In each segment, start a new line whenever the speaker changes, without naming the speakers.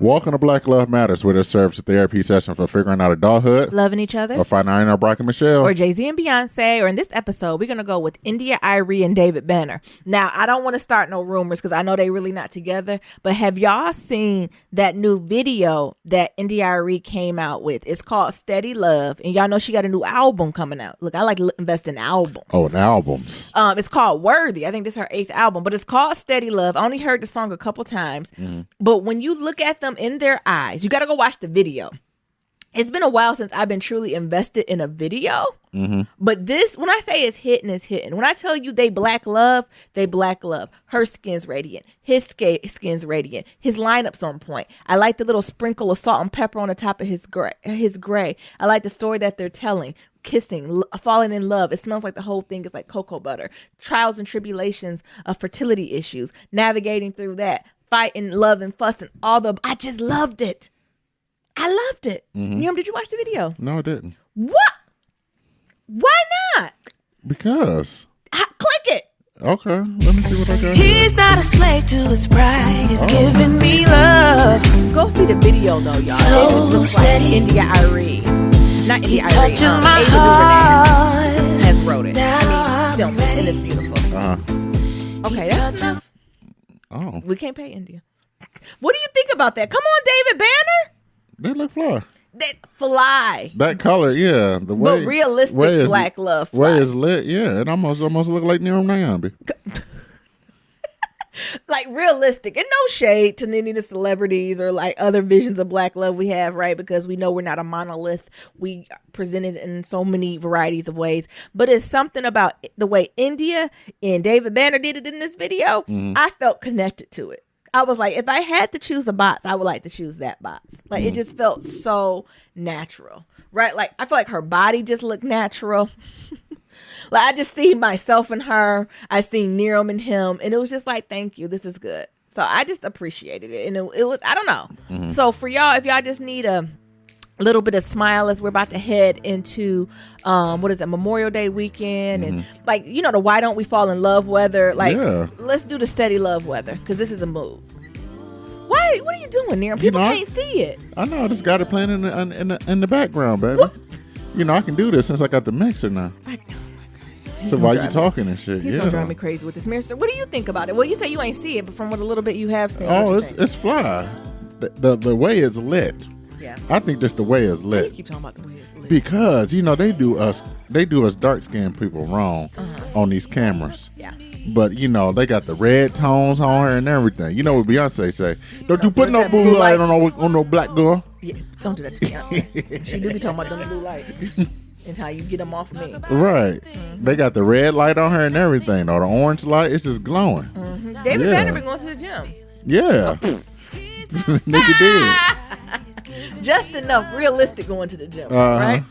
Welcome to Black Love Matters, where this serves a therapy session for figuring out adulthood,
loving each other,
or finding our inner Brock and Michelle,
or Jay-Z and Beyonce. Or in this episode, we're going to go with C.R.E.A.M and David Banner. Now, I don't want to start no rumors because I know they really not together, but have y'all seen that new video that C.R.E.A.M came out with? It's called Steady Love, and y'all know she got a new album coming out. Look, I like to invest in albums.
Oh, in albums.
It's called Worthy. I think this is her 8th album, but it's called Steady Love. I only heard the song a couple times, but when you look at them in their eyes, you got to go watch the video. It's been a while since I've been truly invested in a video, but this, when I say it's hitting, it's hitting. When I tell you they black love, they black love. Her skin's radiant. His skin's radiant. His lineup's on point. I like the little sprinkle of salt and pepper on the top of his gray. I like the story that they're telling. Kissing, falling in love. It smells like the whole thing is like cocoa butter. Trials and tribulations of fertility issues. Navigating through that. Fighting, love, and fussing. I just loved it. I loved it. Miriam, did you watch the video?
No, I didn't.
What? Why not?
Because.
Click it.
Okay, let me see what I got.
He's not a slave to his pride. He's giving me love.
Go see the video though, y'all.
So
it just looks like C.R.E.A.M. Not
He
C.R.E.A.M.
touches my
Ava
heart.
has wrote it.
Now
Filmed it, and it's beautiful. Okay, that's enough.
Oh,
We can't pay India. What do you think about that? Come on, David Banner.
they look fly.
That fly.
That color, yeah. The way,
But realistic black love fly.
Way is lit, yeah. It almost look like Nero Nyambi.
Like realistic, and no shade to any of the celebrities or like other visions of black love we have, right? Because we know we're not a monolith. We present it in so many varieties of ways, but it's something about the way India and David Banner did it in this video. I felt connected to it. I was like, if I had to choose a box, I would like to choose that box. Like it just felt so natural, right? Like I feel like her body just looked natural. Like I just see myself in her. I see Nero in him, and it was just like, thank you, this is good. So I just appreciated it, and it was, I don't know. So for y'all, if y'all just need a little bit of smile as we're about to head into Memorial Day weekend, and like the why don't we fall in love weather? Like let's do the steady love weather because this is a mood. Why? What are you doing, Nero? People can't see it.
I know. I just got it playing in the background, baby. What? I can do this since I got the mixer now. So why you talking and shit?
He's gonna drive me crazy with this mirror. So what do you think about it? Well, you say you ain't see it, but from what a little bit you have seen.
Oh, it's fly. The way it's lit.
Yeah.
I think just the way it's lit.
You keep talking about the way it's lit.
Because they do us dark skinned people wrong on these cameras.
Yeah.
But they got the red tones on her and everything. You know what Beyonce say? Don't you put no blue light on no black girl.
Yeah, don't do that to Beyonce. She do be talking about them blue lights. And how you get them off me.
Right. They got the red light on her and everything. Or the orange light. It's just glowing.
David Banner been going to the gym.
Yeah. Nigga did.
Just enough realistic going to the gym. Right?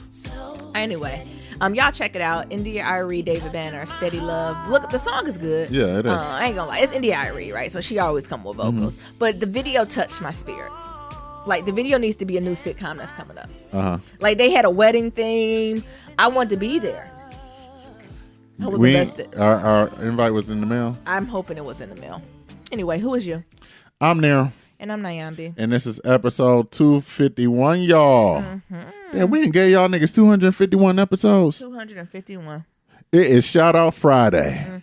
Anyway. Y'all check it out. C.R.E.A.M, David Banner, Steady Love. Look, the song is good.
Yeah, it is.
I ain't gonna lie. It's C.R.E.A.M, right? So she always come with vocals. But the video touched my spirit. Like, the video needs to be a new sitcom that's coming up. Like, they had a wedding theme. I wanted to be there. I was invested.
Our invite was in the mail?
I'm hoping it was in the mail. Anyway, who is you?
I'm Nero.
And I'm Nyambi.
And this is episode 251, y'all. Damn, we didn't get y'all niggas 251 episodes.
251.
It is Shout Out Friday.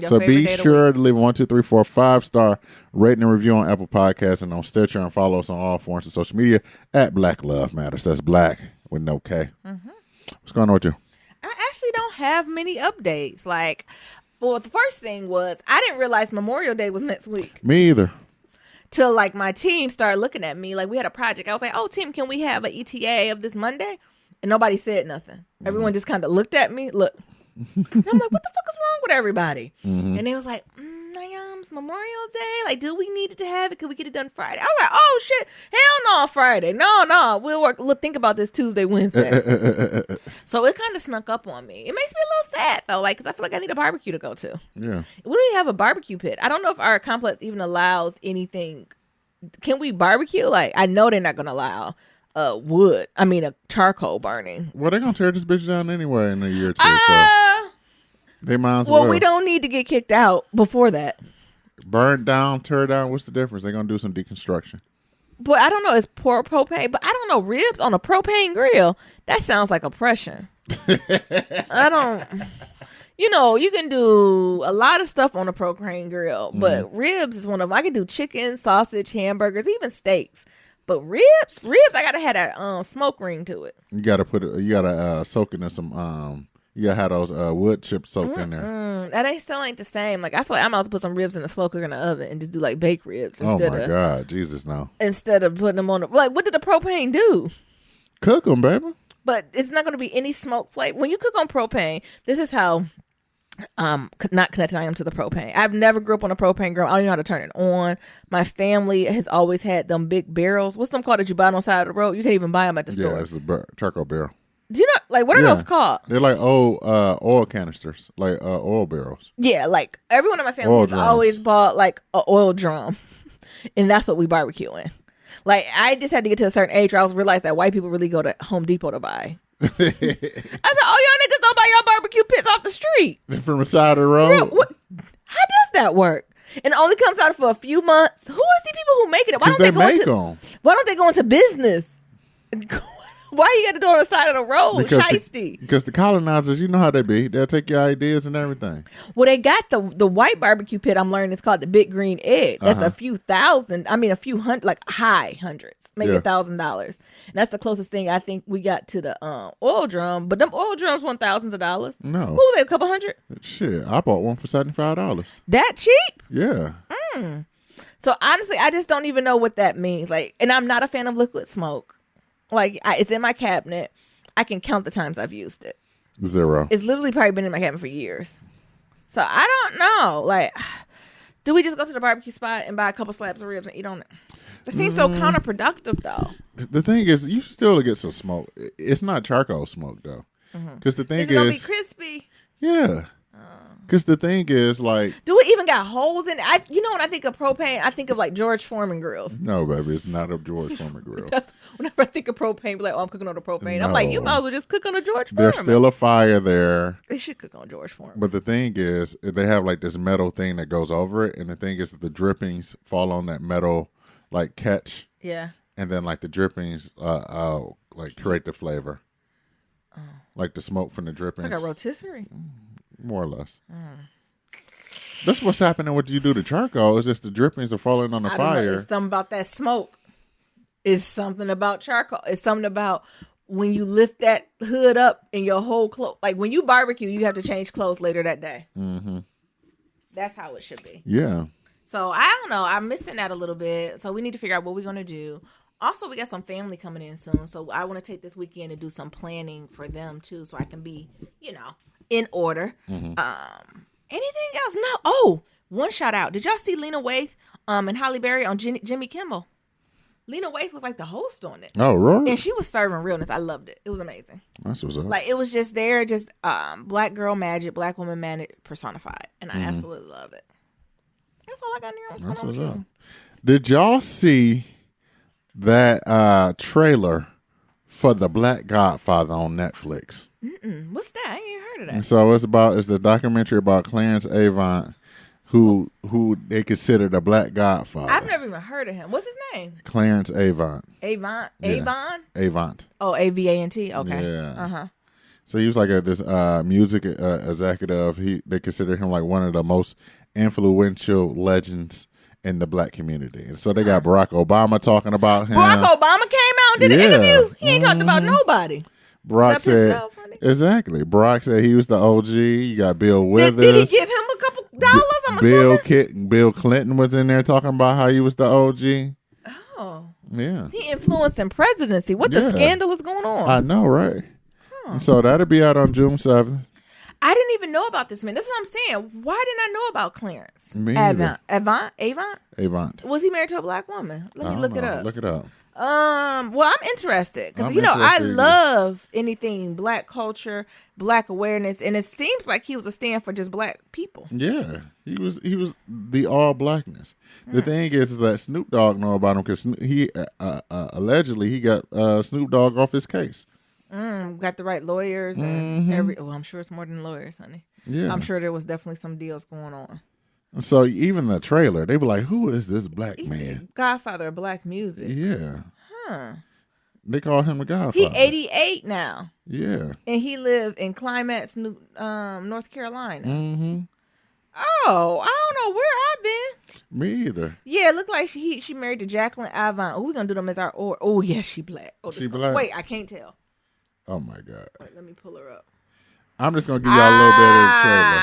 So be sure to leave a 1, 2, 3, 4, 5-star rating and review on Apple Podcasts and on Stitcher, and follow us on all forms of social media at Black Love Matters. That's black with no K. What's going on with you?
I actually don't have many updates. Like, well, the first thing was I didn't realize Memorial Day was next week.
Me either.
Till like my team started looking at me like we had a project. I was like, oh, team, can we have an ETA of this Monday? And nobody said nothing. Everyone just kind of looked at me. Look. And I'm like, what the fuck is wrong with everybody? And they was like, Nyam's Memorial Day. Like, do we need to have it? Could we get it done Friday? I was like, oh shit, hell no, Friday. No, we'll work. Look, think about this Tuesday, Wednesday. So it kind of snuck up on me. It makes me a little sad though, like, because I feel like I need a barbecue to go to.
Yeah,
we don't even have a barbecue pit. I don't know if our complex even allows anything. Can we barbecue? Like, I know they're not gonna allow wood. I mean, a charcoal burning.
Well, they're gonna tear this bitch down anyway in a year or two. So they might as well.
Well, we don't need to get kicked out before that.
Burn down, tear down. What's the difference? They're gonna do some deconstruction.
Boy, I don't know. It's poor propane, but I don't know. Ribs on a propane grill. That sounds like oppression. I don't. You know, you can do a lot of stuff on a propane grill, but ribs is one of them. I can do chicken, sausage, hamburgers, even steaks. But ribs, I gotta have that smoke ring to it.
You gotta soak it in some you gotta have those wood chips soaked in there.
That still ain't the same. Like, I feel like I'm about to put some ribs in the slow cooker in the oven and just do like baked ribs instead of.
Oh my God, Jesus, no!
Instead of putting them on like, what did the propane do?
Cook them, baby.
But it's not going to be any smoke flavor when you cook on propane. This is how not connected I am to the propane. I've never grew up on a propane grill. I don't even know how to turn it on. My family has always had them big barrels. What's them called that you buy on the side of the road? You can't even buy them at the store.
Yeah, it's a charcoal barrel.
Do you know, like, what are those called?
They're like old oil canisters, like oil barrels.
Yeah, like everyone in my family has always bought like an oil drum, and that's what we barbecue in. Like, I just had to get to a certain age where I was realized that white people really go to Home Depot to buy. I said, "Oh, y'all niggas don't buy y'all barbecue pits off the street
from the side of the road."
How does that work? And it only comes out for a few months. Who is the people who make it? Why don't
they make them?
Why don't they go into business? Why you got to do it on the side of the road? Shiesty.
Because the colonizers, you know how they be. They'll take your ideas and everything.
Well, they got the white barbecue pit. I'm learning it's called the Big Green Egg. That's a few hundred, like high hundreds, maybe $1,000. And that's the closest thing I think we got to the oil drum. But them oil drums want thousands of dollars.
No.
What was it, a couple hundred?
Shit, I bought one for $75.
That cheap?
Yeah.
So honestly, I just don't even know what that means. Like, and I'm not a fan of liquid smoke. Like, it's in my cabinet. I can count the times I've used it.
0.
It's literally probably been in my cabinet for years. So I don't know. Like, do we just go to the barbecue spot and buy a couple slabs of ribs and eat on it? It seems so counterproductive, though.
The thing is, you still get some smoke. It's not charcoal smoke, though. Because the thing is,
it gonna be crispy?
Yeah. Because the thing is, like,
do it even got holes in it? When I think of propane, I think of like George Foreman grills.
No, baby, it's not a George Foreman grill.
Whenever I think of propane, be like, I'm cooking on the propane. No. I'm like, you might as well just cook on a George Foreman.
There's still a fire there.
They should cook on George Foreman.
But the thing is, they have like this metal thing that goes over it, and the thing is that the drippings fall on that metal like catch.
Yeah. And
then like the drippings like create the flavor. Like the smoke from the drippings.
Like a rotisserie.
More or less. That's what's happening when you do the charcoal. It's just the drippings are falling on the fire.
It's something about that smoke. It's something about charcoal. It's something about when you lift that hood up in your whole clothes. Like when you barbecue, you have to change clothes later that day. Mm-hmm. That's how it should be.
Yeah.
So I don't know. I'm missing that a little bit. So we need to figure out what we're going to do. Also, we got some family coming in soon. So I want to take this weekend and do some planning for them too. So I can be, in order. Mm-hmm. Anything else? No. Oh, one shout out. Did y'all see Lena Waithe and Halle Berry on Jimmy Kimmel? Lena Waithe was like the host on it.
Oh, really?
And she was serving realness. I loved it. It was amazing.
That's what's up.
Like, it was just there, just black girl magic, black woman magic personified. And I absolutely love it. That's all I got in here. What's going on with you?
Did y'all see that trailer for The Black Godfather on Netflix?
What's that? I ain't heard of that.
So it's the documentary about Clarence Avant, who they consider the Black Godfather.
I've never even heard of him. What's his name?
Clarence Avant.
Avant?
Yeah.
Avon?
Avant.
Oh, A-V-A-N-T? Okay.
Yeah.
Uh-huh.
So he was like this music executive. They consider him like one of the most influential legends in the black community. And so they got Barack Obama talking about him.
Barack Obama came out and did an interview. He ain't talked about nobody.
Barack said, exactly. Barack said he was the OG. You got Bill Withers.
Did he give him a couple dollars?
Bill Clinton was in there talking about how he was the OG.
Oh.
Yeah.
He influenced in presidency. What the scandal is going on?
I know, right? And so that'll be out on June 7th.
I didn't even know about this man. That's what I'm saying. Why didn't I know about Clarence?
Me either.
Avant? Was he married to a black woman? Let me look it up.
Look it up.
Well, I'm interested because I love anything black culture, black awareness, and it seems like he was a stand for just black people.
Yeah, he was the all blackness. The thing is that Snoop Dogg know about him because he allegedly he got Snoop Dogg off his case.
Got the right lawyers and I'm sure it's more than lawyers, honey.
Yeah,
I'm sure there was definitely some deals going on.
So even the trailer, they be like, "Who is this black man?"
Godfather of black music.
Yeah.
Huh.
They call him a godfather.
He 88 now.
Yeah.
And he lived in Climax, North Carolina.
Mm-hmm.
Oh, I don't know where I've been.
Me either.
Yeah, it looked like she married to Jacqueline Avant. Oh, we're gonna do them as our or. Oh, yeah, she black. Oh,
She black?
Wait, I can't tell.
Oh my God.
Wait, let me pull her up.
I'm just gonna give y'all a little bit of the trailer.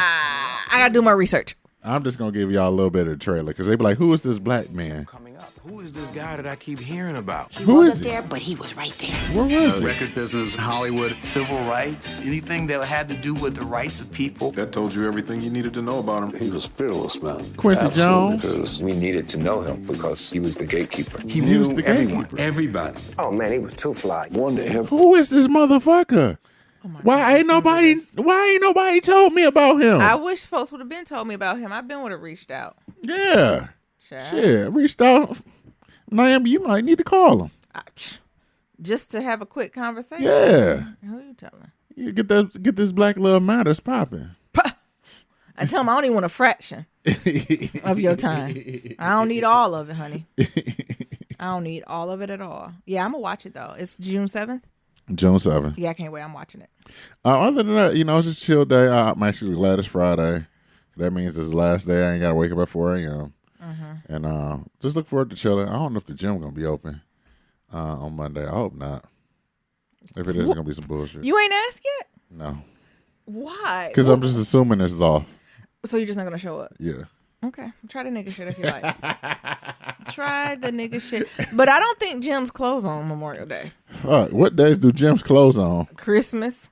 I gotta do my research.
I'm just gonna give y'all a little bit of the trailer because they be like, "Who is this black man?"
Coming up, who is this guy that I keep hearing about?
Who is he?
there, but he was right there.
Where was he?
Record business, Hollywood, civil rights, anything that had to do with the rights of people.
That told you everything you needed to know about him.
He was fearless, man.
Quincy Jones.
Fearless.
We needed to know him because he was the gatekeeper.
He
He was
knew
the
everyone,
gatekeeper.
everybody.
Oh man, he was too fly.
One day,
Who is this motherfucker? Why ain't nobody told me about him?
I wish folks would have been told me about him. I've been would have reached out.
Yeah.
Child.
Shit. Reached out. Naomi, you might need to call him.
Just to have a quick conversation.
Yeah.
Who you telling?
You get this Black Love Matters popping.
I tell him I don't even want a fraction of your time. I don't need all of it, honey. I don't need all of it at all. Yeah, I'm gonna watch it though. It's June 7th.
June 7th.
Yeah, I can't wait. I'm watching it.
Other than that, it's just a chill day. I'm actually glad it's Friday. That means it's the last day. I ain't got to wake up at 4 a.m. Mm-hmm. And just look forward to chilling. I don't know if the gym going to be open on Monday. I hope not. If it is, it's going to be some bullshit.
You ain't asked yet?
No.
Why?
Because I'm just assuming it's off.
So you're just not going to show up?
Yeah.
Okay. Try the nigga shit if you like. Try the nigga shit. But I don't think gyms close on Memorial Day.
What days do gyms close on?
Christmas.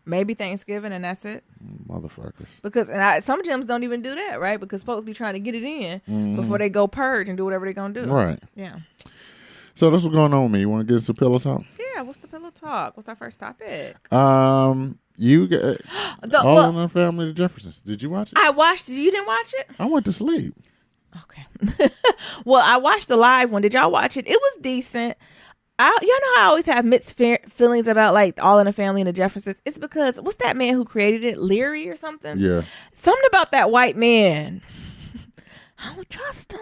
Maybe Thanksgiving, and that's it.
Motherfuckers.
Because some gyms don't even do that, right? Because folks be trying to get it in before they go purge and do whatever they're going to do.
Right.
Yeah.
So that's what's going on with me. You want to get some pillow talk?
Yeah. What's the pillow talk? What's our first topic?
You get All in the Family, the Jeffersons. Did you watch it?
I watched it. You didn't watch it?
I went to sleep.
Okay. Well, I watched the live one. Did y'all watch it? It was decent. Y'all know how I always have mixed feelings about like All in the Family and the Jeffersons. It's because what's that man who created it? Leary or something?
Yeah.
Something about that white man. I don't trust him.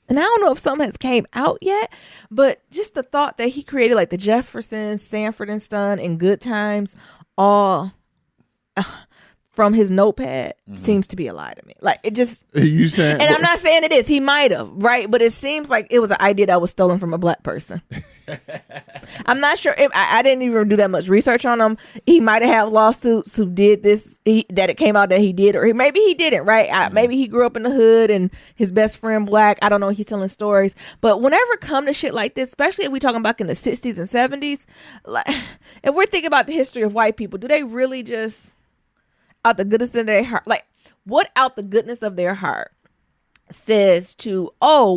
And I don't know if something has came out yet, but just the thought that he created like the Jeffersons, Sanford and Son, and Good Times, all from his notepad seems to be a lie to me. Like it just,
You saying?
and I'm not saying it is. He might have, right? But it seems like it was an idea that was stolen from a black person. I'm not sure if I didn't even do that much research on him. He might have had lawsuits who did this, that it came out that he did, or maybe he didn't, right? Maybe he grew up in the hood and his best friend black. I don't know. He's telling stories. But whenever it come to shit like this, especially if we talking about in the 60s and 70s, like if we're thinking about the history of white people, do they really just out the goodness of their heart, like what out the goodness of their heart says to,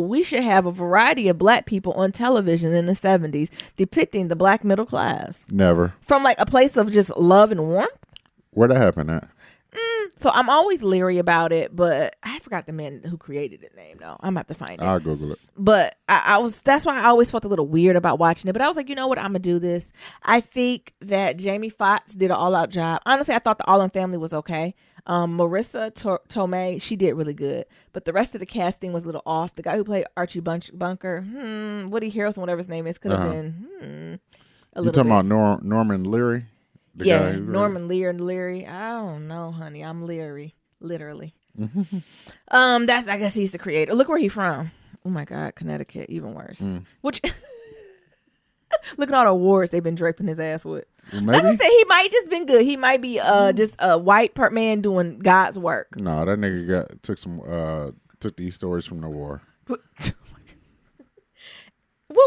we should have a variety of black people on television in the 70s depicting the black middle class?
Never.
From like a place of just love and warmth?
Where'd that happen at?
So I'm always leery about it, but I forgot the man who created it name though. I'm gonna have to find it.
I'll Google it.
But that's why I always felt a little weird about watching it. But I was like, you know what? I'm gonna do this. I think that Jamie Foxx did an all-out job. Honestly, I thought the All in Family was okay. Marissa Tomei, she did really good. But the rest of the casting was a little off. The guy who played Archie Bunker, Woody Harrelson, whatever his name is, could have been a little.
You talking about Norman Leary? The guy who
Norman Leary. I don't know, honey. I'm leery, literally. That's, I guess he's the creator. Look where he's from. Oh my God, Connecticut, even worse. Which look at all the awards they've been draping his ass with.
Well, maybe.
Like I said, he might just been good. He might be just a white man doing God's work.
No, that nigga took these stories from the war.
What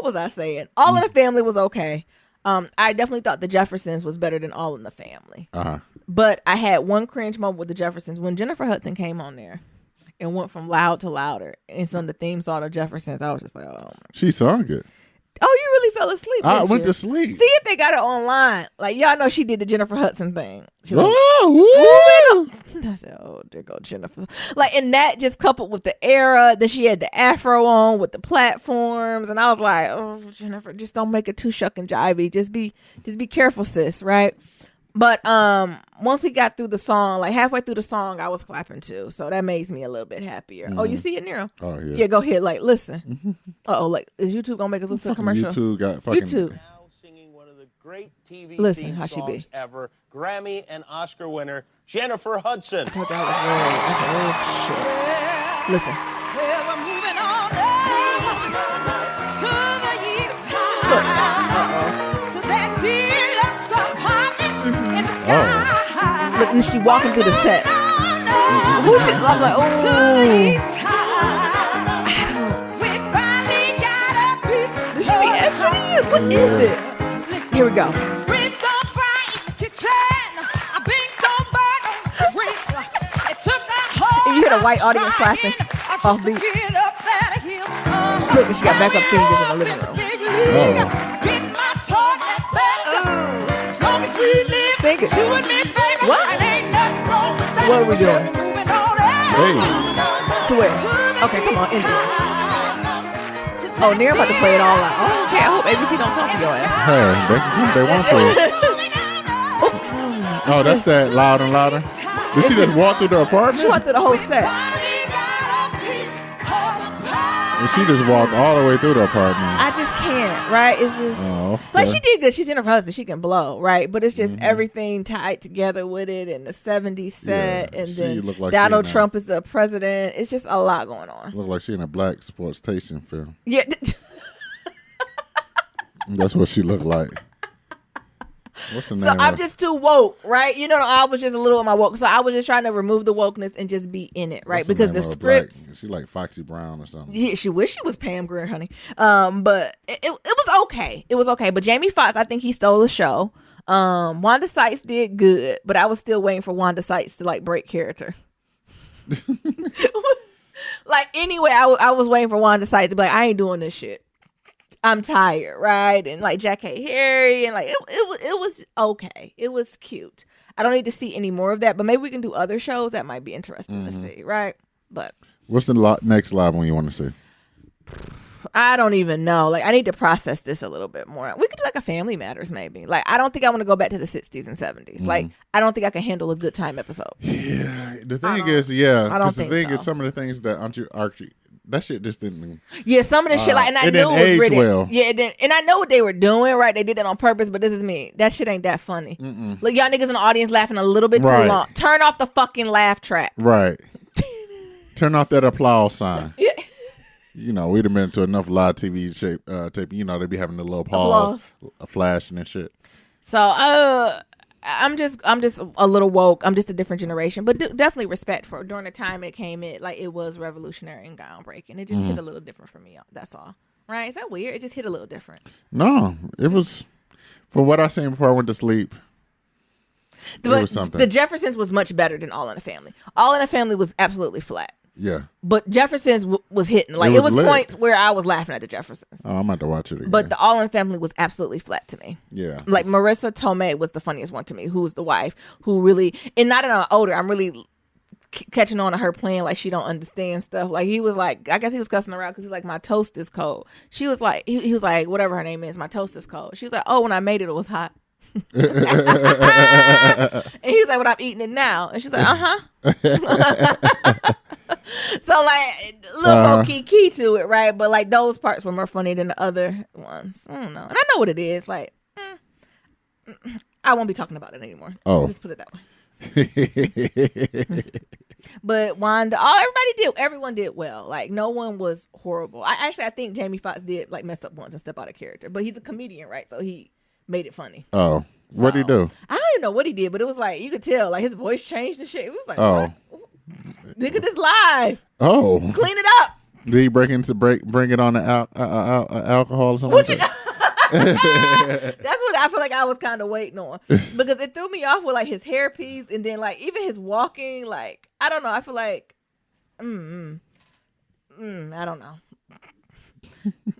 was I saying? All in the Family was okay. I definitely thought the Jeffersons was better than All in the Family. But I had one cringe moment with the Jeffersons when Jennifer Hudson came on there and went from loud to louder. And some of the theme song of Jeffersons, I was just like, oh my.
She sung it.
Oh, you really fell asleep?
I
didn't
went
you?
to sleep.
See if they got it online. Like y'all know she did the Jennifer Hudson thing. She like,
Oh,
I said, oh, there go Jennifer. Like, and that just coupled with the era that she had the afro on with the platforms, and I was like, oh, Jennifer, just don't make it too shuck and jivey. Just be careful, sis. Right? But once we got through the song, like halfway through the song, I was clapping too. So that makes me a little bit happier. Oh, you see it, Nero?
Oh, yeah.
Yeah, go ahead. Like, listen. Like, is YouTube gonna make us listen to a commercial?
YouTube got fucking...
YouTube.
Now singing one of the great TV
Listen,
theme
how she be?
songs ever, Grammy and Oscar winner Jennifer Hudson.
I told you I was worried. I said, oh, shit. Listen.
Well, we're moving on down to the east side. To that deluxe apartment in the sky.
Look, and she walking through the set. Who just? I'm like, oh.
To the east side. We finally got a piece.
Does she be extra to you? What is it? Here we go.
Grease don't fry in the kitchen. Beans don't burn on the grill. It took a whole
And you hear the white audience clapping off beat. Look, and she got backup singers in the living room.
Getting my toilet back. As long as we live,
Sing it.
you and me, baby.
What?
And ain't nothing wrong with that.
What are we doing?
Moving on
Hey.
To where? Okay, come on, end it. Oh, Nero about to play it all out. Oh, okay, I hope ABC don't come for your ass.
Hey, they want to. Oh, that's that Loud and Louder. Did she just walk through the apartment?
She went through the whole set.
And she just walked all the way through the apartment.
I just can't, right? It's just like she did good. She's Jennifer Hudson. She can blow, right? But it's just everything tied together with it and the 70s set.
Yeah,
and
she
then
look like
Donald
she in
Trump is the president. It's just a lot going on.
Look like she in a black exploitation film.
Yeah.
That's what she looked like. What's the name?
So I'm
of-
just too woke, right? You know, I was just a little on my woke. So I was just trying to remove the wokeness and just be in it, right?
what's
Because the
name of a black-
scripts.
She like Foxy Brown or something.
Yeah, she wish she was Pam Grier, honey. But it was okay. It was okay. But Jamie Foxx, I think he stole the show. Wanda Sykes did good, but I was still waiting for Wanda Sykes to like break character. Like anyway, I was waiting for Wanda Sykes to be like, I ain't doing this shit. I'm tired, right? And like Jackie Harry, and like it was okay. It was cute. I don't need to see any more of that, but maybe we can do other shows that might be interesting to see, right? But
What's the next live one you want to see?
I don't even know. Like I need to process this a little bit more. We could do like a Family Matters, maybe. Like I don't think I want to go back to the 60s and 70s. Like I don't think I can handle a good time episode.
Yeah, the thing is, yeah,
I don't
'cause the
think
thing
so.
is, some of the things that Archie, that shit just didn't.
Yeah, some of the shit, like, and I
it
knew
didn't
it was
age
written.
well.
Yeah, it didn't, and I know what they were doing, right? They did it on purpose, but this is me. That shit ain't that funny. Look, y'all niggas in the audience laughing a little bit too
Right.
long. Turn off the fucking laugh track.
Right. Turn off that applause sign.
Yeah.
You know, we'd have been to enough live TV tape. You know, they'd be having a little pause, a flashing and shit.
So, I'm just a little woke. I'm just a different generation, but definitely respect for during the time it came in. Like it was revolutionary and groundbreaking. It just hit a little different for me. That's all. Right? Is that weird? It just hit a little different.
No, it was, from what I seen before I went to sleep, it was something.
The Jeffersons was much better than All in the Family. All in the Family was absolutely flat.
Yeah.
But Jeffersons was hitting. Like
It
it
was
was
lit.
points where I was laughing at the Jeffersons.
Oh, I'm about to watch it again.
But the All in Family was absolutely flat to me.
Yeah.
Like Marissa Tomei was the funniest one to me, who was the wife, who really, and not in an older, I'm really catching on to her playing like she don't understand stuff. Like he was like, I guess he was cussing around because he's like, my toast is cold. She was like, he was like, whatever her name is, my toast is cold. She was like, oh, when I made it, it was hot. And he's like, but I'm eating it now. And she's like, So like a little more key to it, right? But like those parts were more funny than the other ones. I don't know. And I know what it is. Like I won't be talking about it anymore.
Oh.
Just put it that way. But Wanda, everyone did well. Like no one was horrible. I think Jamie Foxx did like mess up once and step out of character. But he's a comedian, right? So he made it funny.
Oh. What'd he do?
I don't even know what he did, but it was like you could tell like his voice changed and shit. It was like,
Oh.
what? Nigga, this live.
Oh.
Clean it up.
Did he bring it on the alcohol or something?
What
like
you-
that?
That's what I feel like I was kind of waiting on, because it threw me off with like his hairpiece and then like even his walking. Like I don't know. I feel like, I don't know.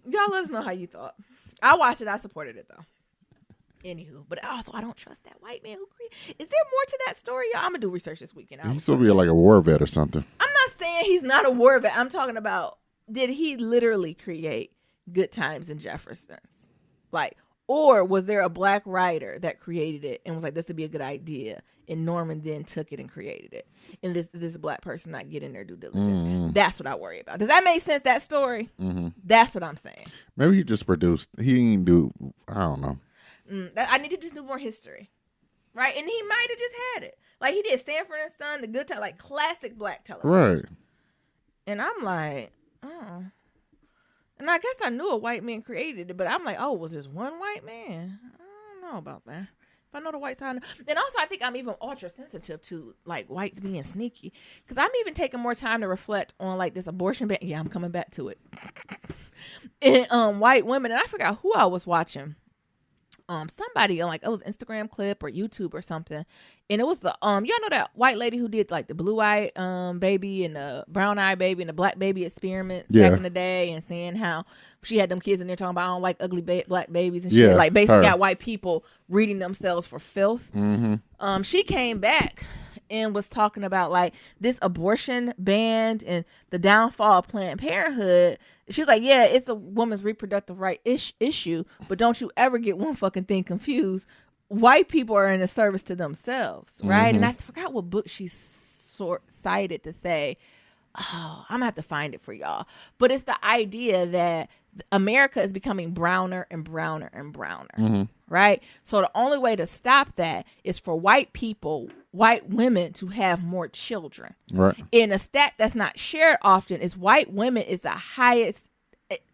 Y'all let us know how you thought. I watched it. I supported it though. Anywho, but also I don't trust that white man who created. Is there more to that story, y'all? I'm gonna do research this weekend.
He's supposed to be like a war vet or something.
I'm not saying he's not a war vet. I'm talking about, did he literally create Good Times and Jeffersons? Like, Or was there a black writer that created it and was like, this would be a good idea, and Norman then took it and created it, and this black person not getting their due diligence? That's what I worry about. Does that make sense, that story? That's what I'm saying.
Maybe he just produced. He didn't do. I don't know.
I need to just do more history, right? And he might have just had it. Like he did Sanford and Son, The Good Time, like classic black television.
Right. And
I'm like, oh. And I guess I knew a white man created it, but I'm like, oh, was this one white man? I don't know about that. If I know the white side. And also I think I'm even ultra sensitive to like whites being sneaky. Because I'm even taking more time to reflect on like this abortion ban. Yeah, I'm coming back to it. And white women, and I forgot who I was watching. Somebody on like it was Instagram clip or YouTube or something, and it was the y'all know that white lady who did like the blue eye baby and the brown eye baby and the black baby experiments back in the day, and saying how she had them kids in there talking about I don't like ugly black babies and shit, like basically got white people reading themselves for filth. She came back and was talking about like this abortion ban and the downfall of Planned Parenthood. She was like, yeah, it's a woman's reproductive right issue, but don't you ever get one fucking thing confused. White people are in a service to themselves, right? And I forgot what book she cited to say, oh, I'm going to have to find it for y'all. But it's the idea that America is becoming browner and browner and browner, right? So the only way to stop that is for white people, white women to have more children. Right. And a stat that's not shared often is white women is the highest,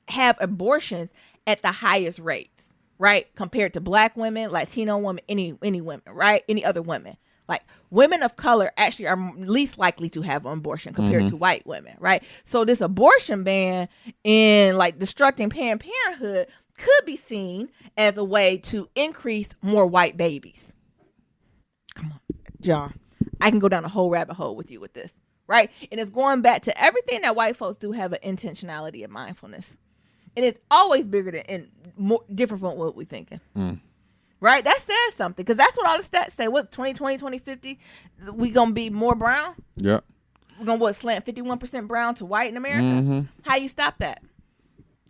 have abortions at the highest rates, right? Compared to black women, Latino women, any women, right? Any other women. Like women of color actually are least likely to have an abortion compared to white women, right? So this abortion ban and like destructing Planned Parenthood could be seen as a way to increase more white babies. Come on, John. I can go down a whole rabbit hole with you with this, right? And it's going back to everything that white folks do have an intentionality and mindfulness. And it's always bigger than and more different from what we're thinking. Right? That says something. Because that's what all the stats say. What's 2020, 2050? We going to be more brown?
Yeah.
We're going to slant 51% brown to white in America? How do you stop that?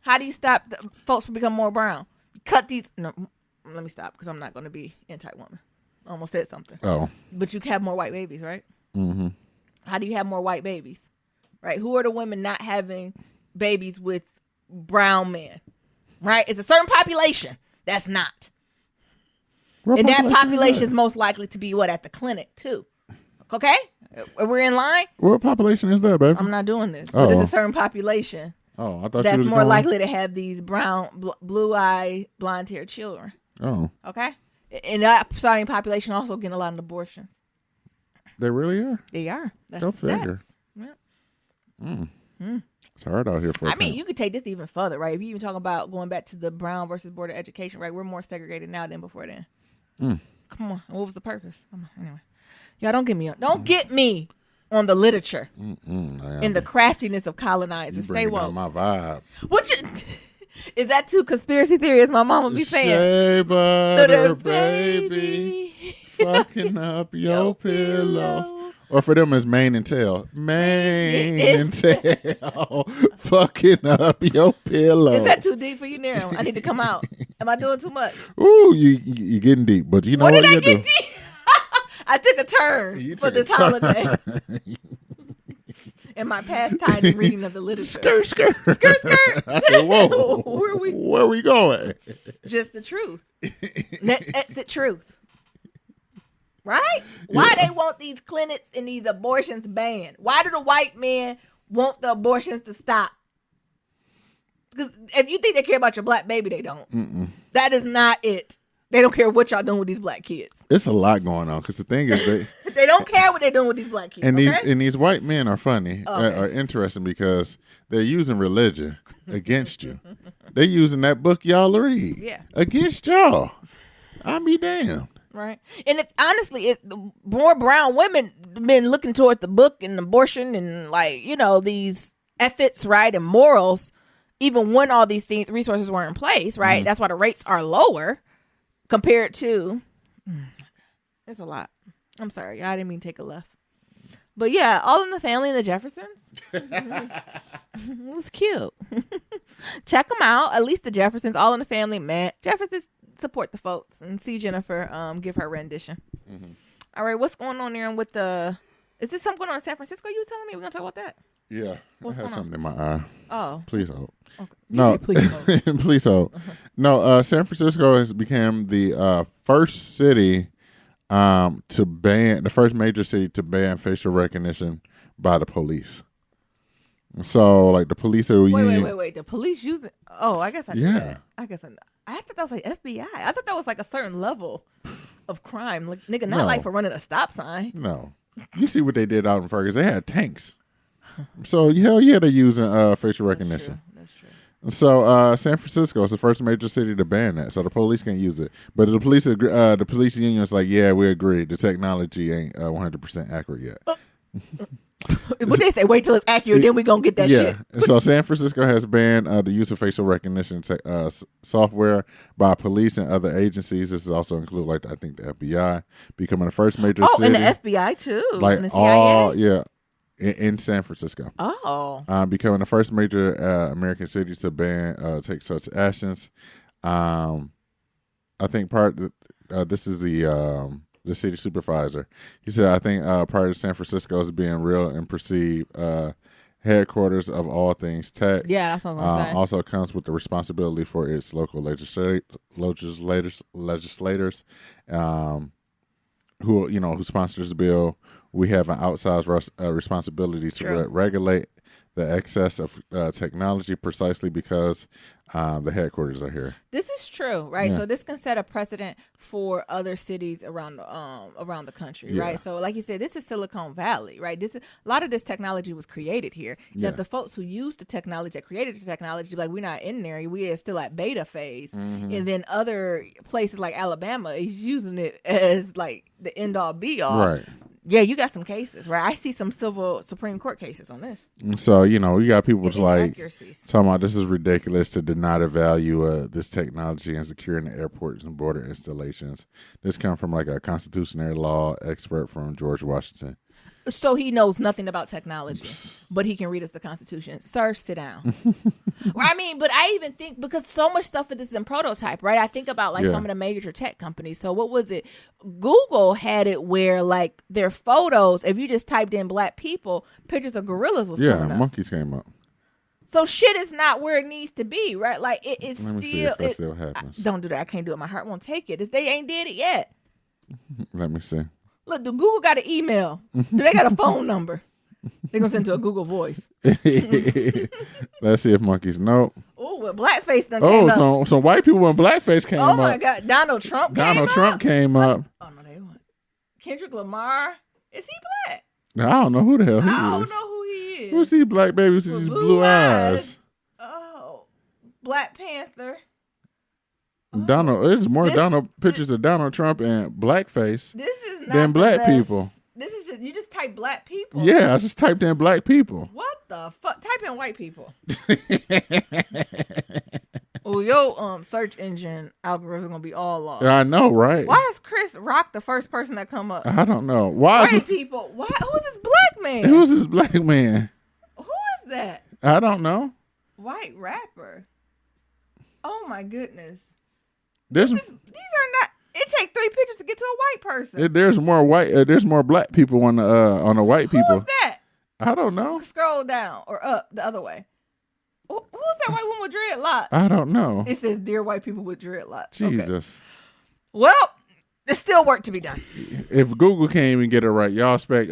How do you stop the folks from becoming more brown? Cut these. No, let me stop because I'm not going to be anti-woman. I almost said something. Oh. But you can have more white babies, right? How do you have more white babies? Right? Who are the women not having babies with brown men? Right? It's a certain population that's not. And that population is most likely to be at the clinic too. Okay? We're in line?
What population is that, baby?
I'm not doing this. But it's a certain population.
Oh, I thought
that's more likely to have these brown, blue-eyed, blonde-haired children.
Oh.
Okay? And that starting population also getting a lot of abortions.
They really are?
They are. That's
Go figure.
Yeah.
It's hard out here for
I mean, you could take this even further, right? If you even talk about going back to the Brown versus Board of Education, right? We're more segregated now than before then. Come on. What was the purpose? Anyway. Y'all don't get me on the literature and the craftiness of colonizers. Stay woke.
My vibe.
Is that too conspiracy theory, as my mama be saying?
Shea butter, baby, fucking up your pillow. Or for them, it's mane and tail. Mane and tail, fucking up your pillow.
Is that too deep for you now? I need to come out. Am I doing too much?
Ooh, you getting deep. But you know what?
Did I get deep? I took a turn for this holiday. In my pastime reading of the literature. Skirt.
I said, whoa. Where are we going?
Just the truth. Next exit truth. Right? Why they want these clinics and these abortions banned? Why do the white men want the abortions to stop? Because if you think they care about your black baby, they don't. That is not it. They don't care what y'all doing with these black kids.
It's a lot going on because the thing is
they don't care what they're doing with these black kids.
And these white men are funny, are interesting because they're using religion against you. They're using that book y'all read against y'all. I be damned.
Right. And honestly, more brown women been looking towards the book and abortion and these ethics, right, and morals, even when all these resources were in place, right? That's why the rates are lower compared to. It's a lot. I'm sorry, I didn't mean to take a left. But yeah, All in the Family and the Jeffersons. It was cute. Check them out. At least the Jeffersons, All in the Family, man. Jeffersons support the folks and see Jennifer give her rendition. All right, what's going on there with the? Is this something going on in San Francisco? You was telling me we're gonna talk about that.
Yeah,
What's
I had
going on?
something in my eye.
Oh,
Please hold.
okay.
No,
Please hold.
please hold. No, San Francisco has become the first city to ban, the first major city to ban facial recognition by the police. So, like, the police are
Wait. The police using? Oh, I guess I knew
Yeah.
that. I guess I thought that was like FBI. I thought that was like a certain level of crime. Like, nigga, not
No.
like for running a stop sign.
No, you see what they did out in Fergus? They had tanks. So hell yeah, they're using facial recognition.
That's true.
So San Francisco is the first major city to ban that, so the police can't use it. But the police union is like, yeah, we agree. The technology ain't 100% accurate yet.
But they say wait till it's accurate, then we gonna get that shit.
So San Francisco has banned the use of facial recognition software by police and other agencies. This is also include, like, I think the FBI, becoming the first major city.
And the FBI too.
Like
and the CIA.
in San Francisco.
Oh.
Becoming the first major American city to take such actions. I think this is the city supervisor. He said, I think part of San Francisco is being real and perceived headquarters of all things tech.
Yeah, that's what I was gonna say.
Also comes with the responsibility for its local legislators, who sponsors the bill. We have an outsized responsibility to regulate the excess of technology precisely because the headquarters are here.
This is true, right?
Yeah.
So this can set a precedent for other cities around the country, right? So like you said, this is Silicon Valley, right? A lot of this technology was created here.
Yeah.
That the folks who used the technology, that created the technology, like we're not in there, we are still at beta phase, and then other places like Alabama is using it as like the end all be all,
Right.
Yeah, you got some cases, right? I see some civil Supreme Court cases on this.
So, you got people
And
like
inaccuracies.
talking about this is ridiculous to deny the value of this technology and securing the airports and border installations. This comes from like a constitutional law expert from George Washington.
So he knows nothing about technology, but he can read us the Constitution. Sir, sit down. I mean, but I even think because so much stuff of this is in prototype, right? I think about like some of the major tech companies. So what was it? Google had it where like their photos, if you just typed in black people, pictures of gorillas was coming up.
Monkeys came up.
So shit is not where it needs to be, right? Like it's
Let me
still.
see if that still happens.
Don't do that. I can't do it. My heart won't take it. They ain't did it yet.
Let me see.
Look, do Google got an email? Do they got a phone number? They're going to send to a Google Voice.
Let's see if monkeys. Nope.
Oh, well, blackface done came up.
Oh, so white people when blackface came up.
Oh, my God. Donald Trump
came up.
Oh, no, they weren't. Kendrick Lamar. Is he black?
I don't know who the hell he is.
I don't know who he is.
Who's he black baby with these blue eyes?
Oh, Black Panther.
Donald, there's more pictures of Donald Trump and blackface
This is not
than
the
black
best.
people.
This is you just type black people.
Yeah, I just typed in black people.
What the fuck? Type in white people. Oh, your search engine algorithm is gonna be all off.
I know, right?
Why is Chris Rock the first person that come up?
I don't know. Why
White
is
people. Why? Who is this black man?
who's this black man?
Who is that?
I don't know.
White rapper. Oh my goodness.
There's
These are not. It take 3 pictures to get to a white person.
there's more white. There's more black people on the white people.
Who is that?
I don't know.
Scroll down or up the other way. Who's that white woman with dreadlocks?
I don't know.
It says, "Dear white people with dreadlocks."
Jesus.
Okay. Well, there's still work to be done.
If Google can't even get it right, y'all expect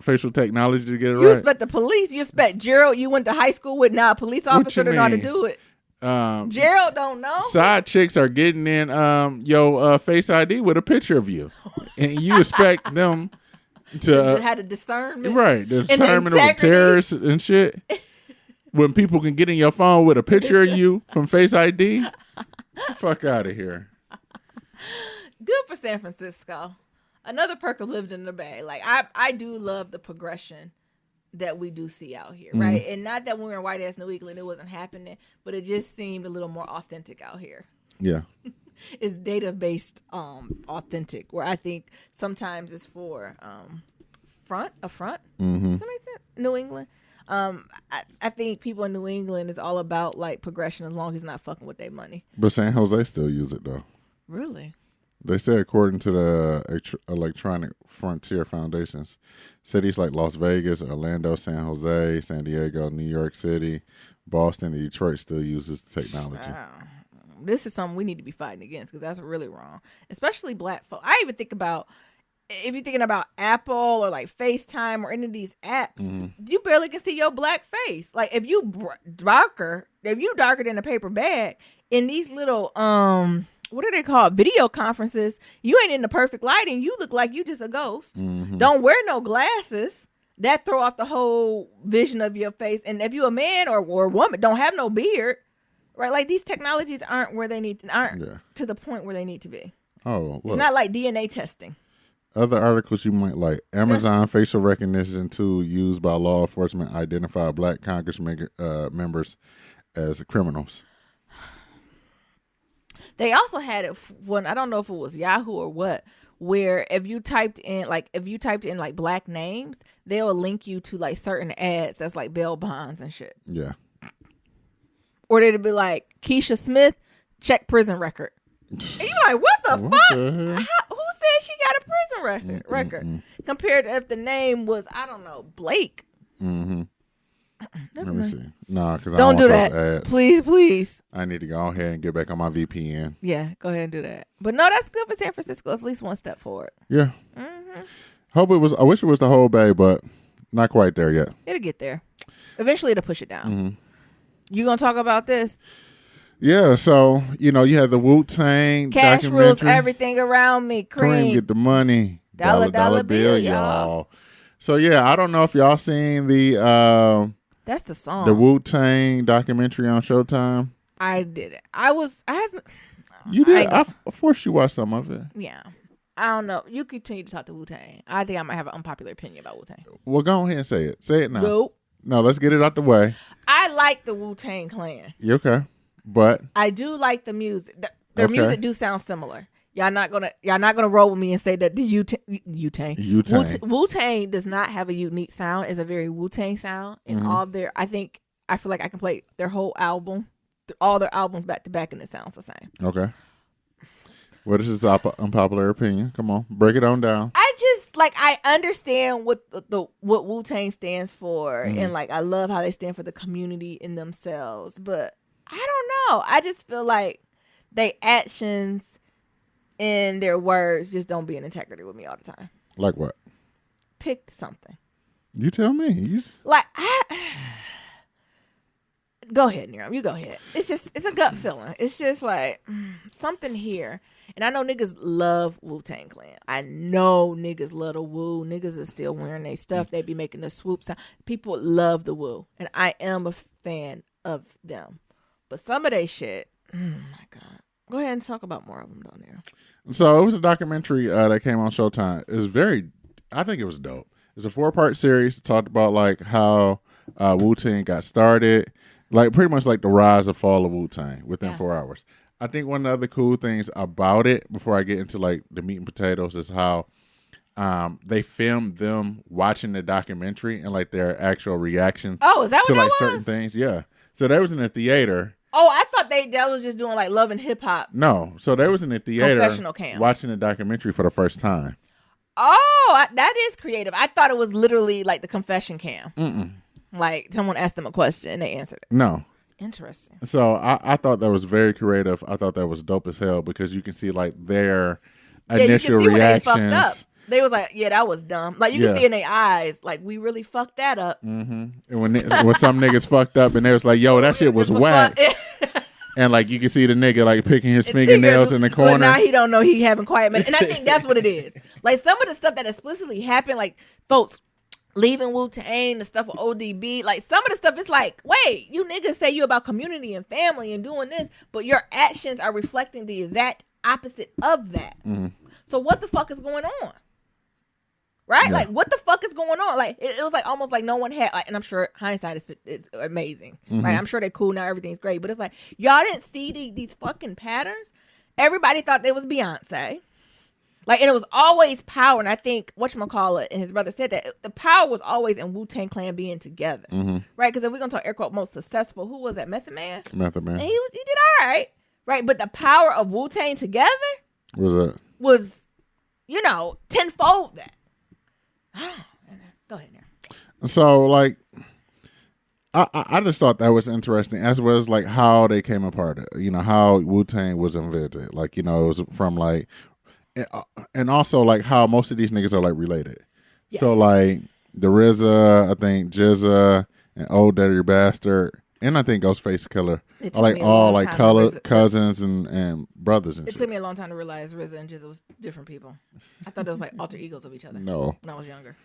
facial technology to get it
You
right?
expect the police. You expect Gerald. You went to high school with a police officer to know how to
mean?
do it. Gerald don't know.
Side chicks are getting in your Face ID with a picture of you, and you expect them to
had a discernment,
right? The
and
discernment of terrorists and shit. When people can get in your phone with a picture of you from Face ID, fuck out of here.
Good for San Francisco. Another perk of living in the Bay. Like I do love the progression that we do see out here, right? And not that when we were in white ass New England it wasn't happening, but it just seemed a little more authentic out here.
Yeah.
It's data based authentic, where I think sometimes it's for front. Does that make sense? New England. I think people in New England is all about like progression as long as it's not fucking with their money.
But San Jose still use it though.
Really?
They say, according to the Electronic Frontier Foundations, cities like Las Vegas, Orlando, San Jose, San Diego, New York City, Boston, and Detroit still uses the technology.
Wow. This is something we need to be fighting against because that's really wrong, especially black folk. I even think about, if you're thinking about Apple or like FaceTime or any of these apps, you barely can see your black face. Like if you darker than a paper bag in these little what are they called? Video conferences. You ain't in the perfect lighting. You look like you just a ghost. Don't wear no glasses. That throw off the whole vision of your face. And if you a man or a woman, don't have no beard, right? Like these technologies aren't where they need to the point where they need to be.
Oh, look.
It's not like DNA testing.
Other articles you might like. Amazon facial recognition tool used by law enforcement identify black Congress members as criminals.
They also had it when, I don't know if it was Yahoo or what, where if you typed in like black names, they'll link you to like certain ads that's like bail bonds and shit.
Yeah.
Or they'd be like Keisha Smith, check prison record. And you're like, what the fuck? Who said she got a prison record? Compared to if the name was, I don't know, Blake.
Let me see. No, because I
don't do
want
that.
those ads.
Please.
I need to go ahead and get back on my VPN.
Yeah, go ahead and do that. But no, that's good for San Francisco. It's at least one step forward.
Yeah. I wish it was the whole Bay, but not quite there yet.
It'll get there. Eventually, it'll push it down. You gonna talk about this?
Yeah. So you had the Wu-Tang
Cash
documentary.
rules everything around me.
Cream, get the money.
Dollar bill, y'all.
So yeah, I don't know if y'all seen the
that's the song.
The Wu-Tang documentary on Showtime.
I did it. I haven't.
You did. I forced you to watch some of it.
Yeah. I don't know. You continue to talk to Wu-Tang. I think I might have an unpopular opinion about Wu-Tang.
Well, go ahead and say it. Say it now.
Nope.
No, let's get it out the way.
I like the Wu-Tang Clan.
You okay? But
I do like the music. Their music do sound similar. Y'all not gonna roll with me and say that the Wu-Tang does not have a unique sound. It's a very Wu-Tang sound. And all their, I feel like I can play their whole album, all their albums back to back, and it sounds the same.
Okay. What is this unpopular opinion? Come on, break it on down.
I just I understand what what Wu-Tang stands for, and I love how they stand for the community in themselves. But I don't know. I just feel like they actions and their words just don't be in integrity with me all the time.
Like what?
Pick something.
You tell me.
Go ahead, Niram. You go ahead. It's a gut feeling. It's just like something here. And I know niggas love Wu-Tang Clan. I know niggas love the Wu. Niggas are still wearing their stuff. They be making the swoop sound. People love the Wu. And I am a fan of them. But some of they shit, my God. Go ahead and talk about more of them down there.
So it was a documentary that came on Showtime. It was I think it was dope. It's a 4-part series. It talked about how Wu-Tang got started. Pretty much the rise and fall of Wu-Tang within 4 hours. I think one of the other cool things about it, before I get into the meat and potatoes, is how they filmed them watching the documentary and their actual reactions.
Oh, is that
to
what that was?
certain things. Yeah. So they was in the theater.
Oh, I thought that was just doing Love and Hip Hop.
No. So they was in the theater
Confessional cam.
watching the documentary for the first time.
Oh, that is creative. I thought it was literally the confession cam. Someone asked them a question and they answered it.
No.
Interesting.
So I thought that was very creative. I thought that was dope as hell because you can see their initial reactions.
When they fucked up. They was yeah, that was dumb. You can see in their eyes, we really fucked that up.
Mm-hmm. And when some niggas fucked up and they was yo, that shit was whack. And you can see the nigga picking his fingernails in the corner.
But now he don't know he having quiet minutes. And I think that's what it is. Some of the stuff that explicitly happened, folks leaving Wu-Tang, the stuff with ODB, some of the stuff, it's wait, you niggas say you about community and family and doing this, but your actions are reflecting the exact opposite of that. Mm-hmm. So what the fuck is going on? Right? Yeah. What the fuck is going on? It was almost no one had, and I'm sure hindsight is amazing, right? I'm sure they're cool now, everything's great, but it's y'all didn't see these fucking patterns. Everybody thought they was Beyonce. And it was always power, and I think whatchamacallit and his brother said that the power was always in Wu-Tang Clan being together, right? Because if we're gonna talk air quote most successful, who was that? Method Man.
Method Man.
And he did all right, right? But the power of Wu-Tang together,
Was that?
Was, tenfold that. Go ahead now.
So, like, I just thought that was interesting, as well as, like, how they came apart. How Wu-Tang was invented. Like, it was from, like, and also, like, how most of these niggas are, like, related. Yes. So, like, the RZA, I think Jizza, and Old Dirty Bastard, and I think Ghostface Killer are, like, all, like, cousins and brothers and shit.
It took me a long time to realize RZA and Jizza was different people. I thought it was, like, alter egos of each other.
No.
When I was younger.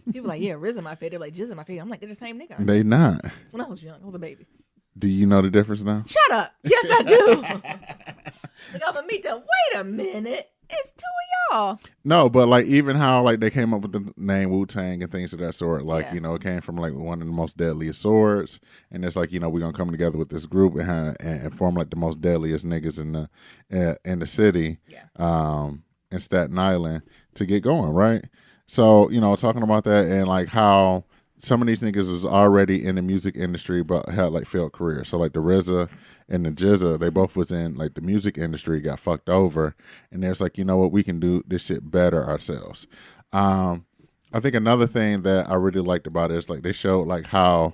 People were like, yeah, RZA my favorite. They're like, Jizza my favorite. I'm like, they're the same nigga.
They not.
When I was young, I was a baby.
Do you know the difference now?
Shut up. Yes, I do. Like, I'm going to meet them. Wait a minute. It's two of y'all.
No, but, like, even how, like, they came up with the name Wu-Tang and things of that sort. Like, it came from, like, one of the most deadliest swords. And it's like, we're going to come together with this group and form, like, the most deadliest niggas in the city, in Staten Island to get going, right? So, talking about that and, like, how some of these niggas was already in the music industry but had, like, failed careers. So, like, the RZA and the Jizza, they both was in, like, the music industry, got fucked over, and there's like, we can do this shit better ourselves. I think another thing that I really liked about it is, like, they showed, like, how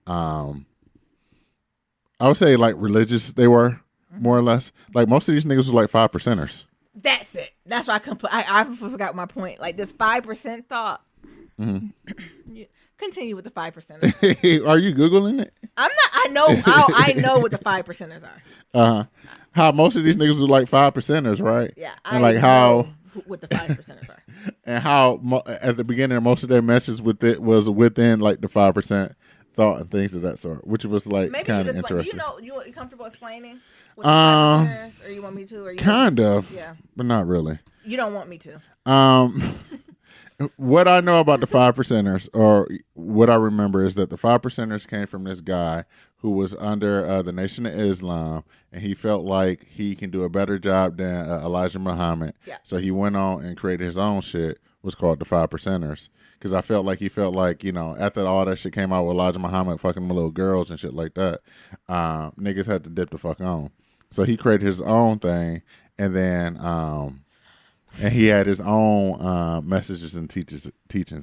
I would say, like, religious they were, more or less. Like, most of these niggas was like 5%ers.
That's it. That's why I forgot my point. Like, this 5% thought. Mm-hmm. Continue with the 5%ers.
Are you Googling it?
I'm not. I know what the 5%ers are.
How most of these niggas were like 5%ers, right?
Yeah.
And like how
what the 5%ers are.
And how at the beginning most of their message with it was within like the 5% thought and things of that sort, which was like kind of interesting.
Do you comfortable explaining what the 5%ers, or you want me to? Or you
kind of, yeah, but not really.
You don't want me to.
What I know about the 5%ers, or what I remember, is that the 5%ers came from this guy who was under the Nation of Islam, and he felt like he can do a better job than Elijah Muhammad. Yeah. So he went on and created his own shit, was called the 5%ers. Because he felt like, after all that shit came out with Elijah Muhammad fucking little girls and shit like that, niggas had to dip the fuck on. So he created his own thing, and then... and he had his own messages and teachings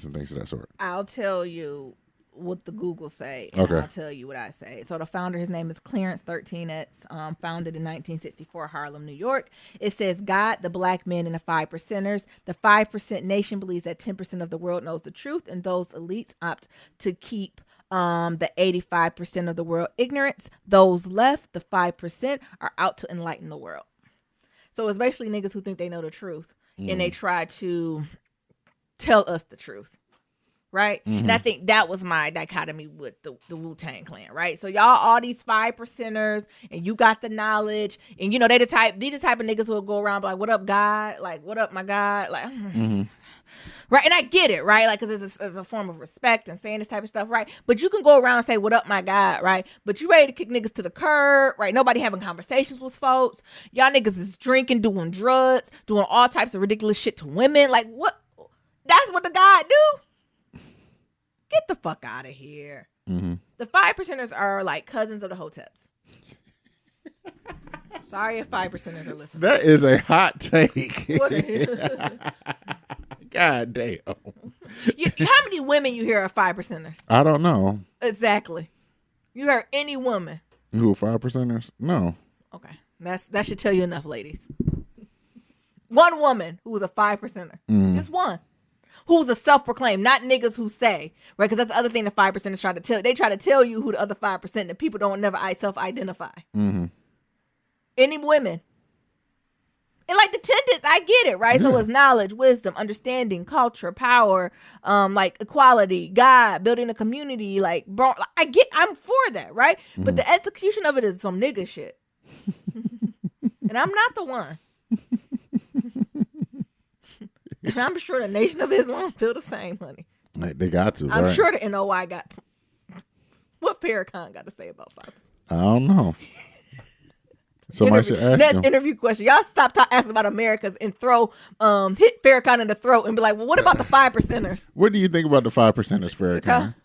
and things of that sort.
I'll tell you what the Google say, and I'll tell you what I say. So the founder, his name is Clarence 13X, founded in 1964, Harlem, New York. It says, God, the black men, and the 5%ers. The 5% nation believes that 10% of the world knows the truth, and those elites opt to keep the 85% of the world ignorance. Those left, the 5%, are out to enlighten the world. So it's basically niggas who think they know the truth, and they try to tell us the truth, right? Mm-hmm. And I think that was my dichotomy with the Wu-Tang Clan, right? So y'all all these 5%ers, and you got the knowledge, and they the type of niggas who will go around like, what up, God? Like, what up, my God? Like, right? And I get it, right? Like, because it's a form of respect and saying this type of stuff, right? But you can go around and say, what up, my God, right? But you ready to kick niggas to the curb, right? Nobody having conversations with folks. Y'all niggas is drinking, doing drugs, doing all types of ridiculous shit to women. Like, what? That's what the God do? Get the fuck out of here. Mm-hmm. The 5%ers are like cousins of the Hoteps. Sorry if 5%ers are listening.
That is a hot take. God damn.
How many women you hear are 5%ers?
I don't know.
Exactly. You heard any woman
who are 5%ers? No.
Okay. That should tell you enough, ladies. One woman who was a 5%er. Just one. Who's a self-proclaimed, not niggas who say, right? Because that's the other thing the 5%ers try to tell. They try to tell you who the other 5% that people don't never self-identify. Mm-hmm. Any women. And like the tendons, I get it, right? Yeah. So it's knowledge, wisdom, understanding, culture, power, like equality, God, building a community, like, bro, I'm for that, right? Mm-hmm. But the execution of it is some nigga shit. And I'm not the one. And I'm sure the Nation of Islam feel the same, honey.
They got to,
I'm sure the NOI got... What Farrakhan got to say about 5%?
I don't know. Somebody should ask
Next
him.
Interview question. Y'all stop asking about Americas and throw hit Farrakhan in the throat and be like, well, what about the 5%ers?
What do you think about the 5%ers, Farrakhan?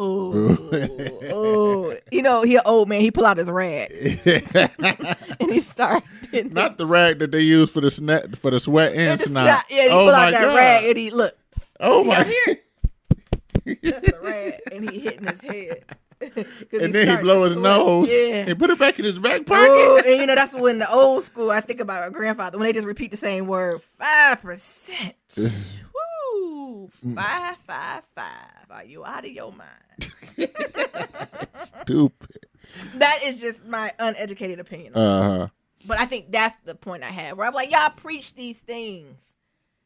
Oh, he an old man. He pull out his rag and he start
Not the rag that they use for the sweat and snot.
Yeah, he pull out that rag and he look.
Oh my!
Here. That's the rag, and he hitting his head.
And then he blow his nose and put it back in his back pocket.
Oh, and that's when the old school, I think about our grandfather, when they just repeat the same word, 5%. Woo! 555. Are you out of your mind?
Stupid.
That is just my uneducated opinion. But I think that's the point I have, where I'm like, y'all preach these things.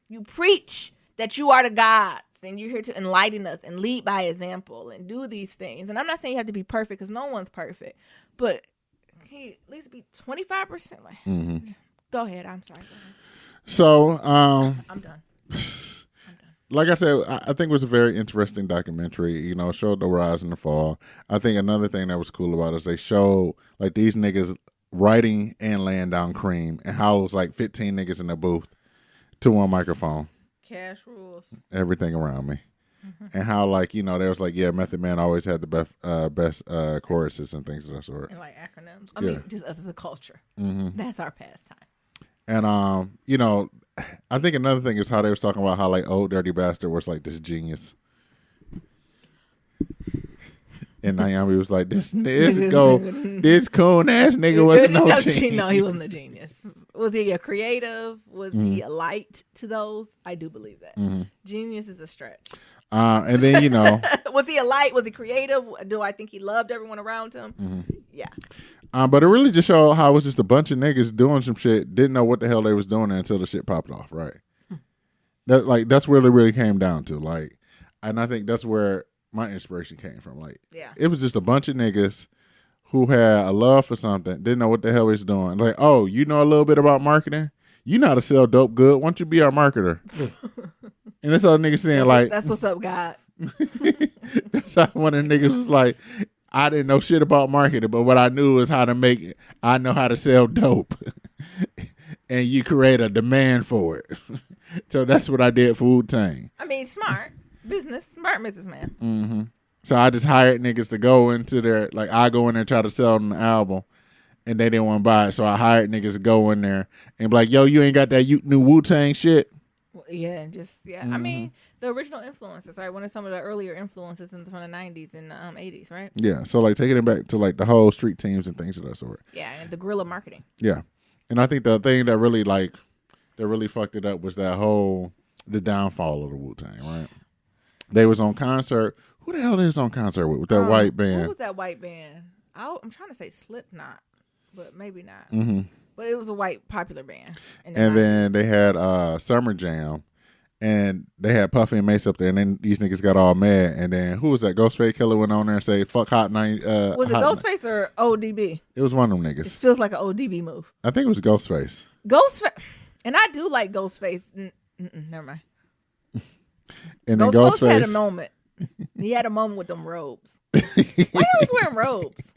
You preach that you are the gods and you're here to enlighten us and lead by example and do these things. And I'm not saying you have to be perfect, because no one's perfect, but can you at least be 25%? Like, Go ahead. I'm sorry. Go ahead.
So,
I'm done.
Like I said, I think it was a very interesting documentary. You know, it showed the rise and the fall. I think another thing that was cool about it is they showed like these niggas writing and laying down cream, and how it was like 15 niggas in the booth to one microphone.
Cash rules.
Everything around me. And how, like, you know, there was like, yeah, Method Man always had the best choruses and things of that sort.
And like acronyms. I mean, just as a culture. That's our pastime.
And, you know, I think another thing is how they was talking about how, like, Old Dirty Bastard was like this genius. And Naomi was like, this coon ass nigga wasn't no genius.
No, he wasn't a genius. Was he a creative? Was he a light to those? I do believe that. Genius is a stretch.
And then, you know.
Was he a light? Was he creative? Do I think he loved everyone around him? Yeah.
But it really just showed how it was just a bunch of niggas doing some shit, didn't know what the hell they was doing until the shit popped off, right? That's where it really came down to. Like, and I think that's where my inspiration came from. Like, it was just a bunch of niggas who had a love for something, didn't know what the hell he was doing. Like, oh, you know a little bit about marketing? You know how to sell dope good. Why don't you be our marketer? And that's all niggas saying,
that's what's up, God.
That's how one of the niggas was like, I didn't know shit about marketing, but what I knew is how to make it. I know how to sell dope. And you create a demand for it. So that's what I did for Wu-Tang.
I mean, smart businessman.
So I just hired niggas to go into their, like, I go in there and try to sell them the album, and they didn't want to buy it. So I hired niggas to go in there and be like, yo, you ain't got that new Wu-Tang shit?
Yeah, and just, I mean, the original influences, right? One of some of the earlier influences from the 90s and 80s, right?
Yeah, so, like, taking it back to, like, the whole street teams and things of that sort.
Yeah, and the guerrilla marketing.
Yeah. And I think the thing that really, like, that really fucked it up was the downfall of the Wu-Tang, right? They was on concert. Who the hell they was on concert with that white band?
Who was that white band? I'm trying to say Slipknot, but maybe not. But it was a white popular band. And 90s.
Then they had Summer Jam, and they had Puffy and Mace up there, and then these niggas got all mad. And then who was that? Ghostface Killer went on there and say, fuck Hot 90.
Was it Ghostface or ODB?
It was one of them niggas.
It feels like an ODB move.
I think it was Ghostface.
And I do like Ghostface. Never mind.
And then
Ghostface had a moment. He had a moment with them robes. Why he was wearing robes?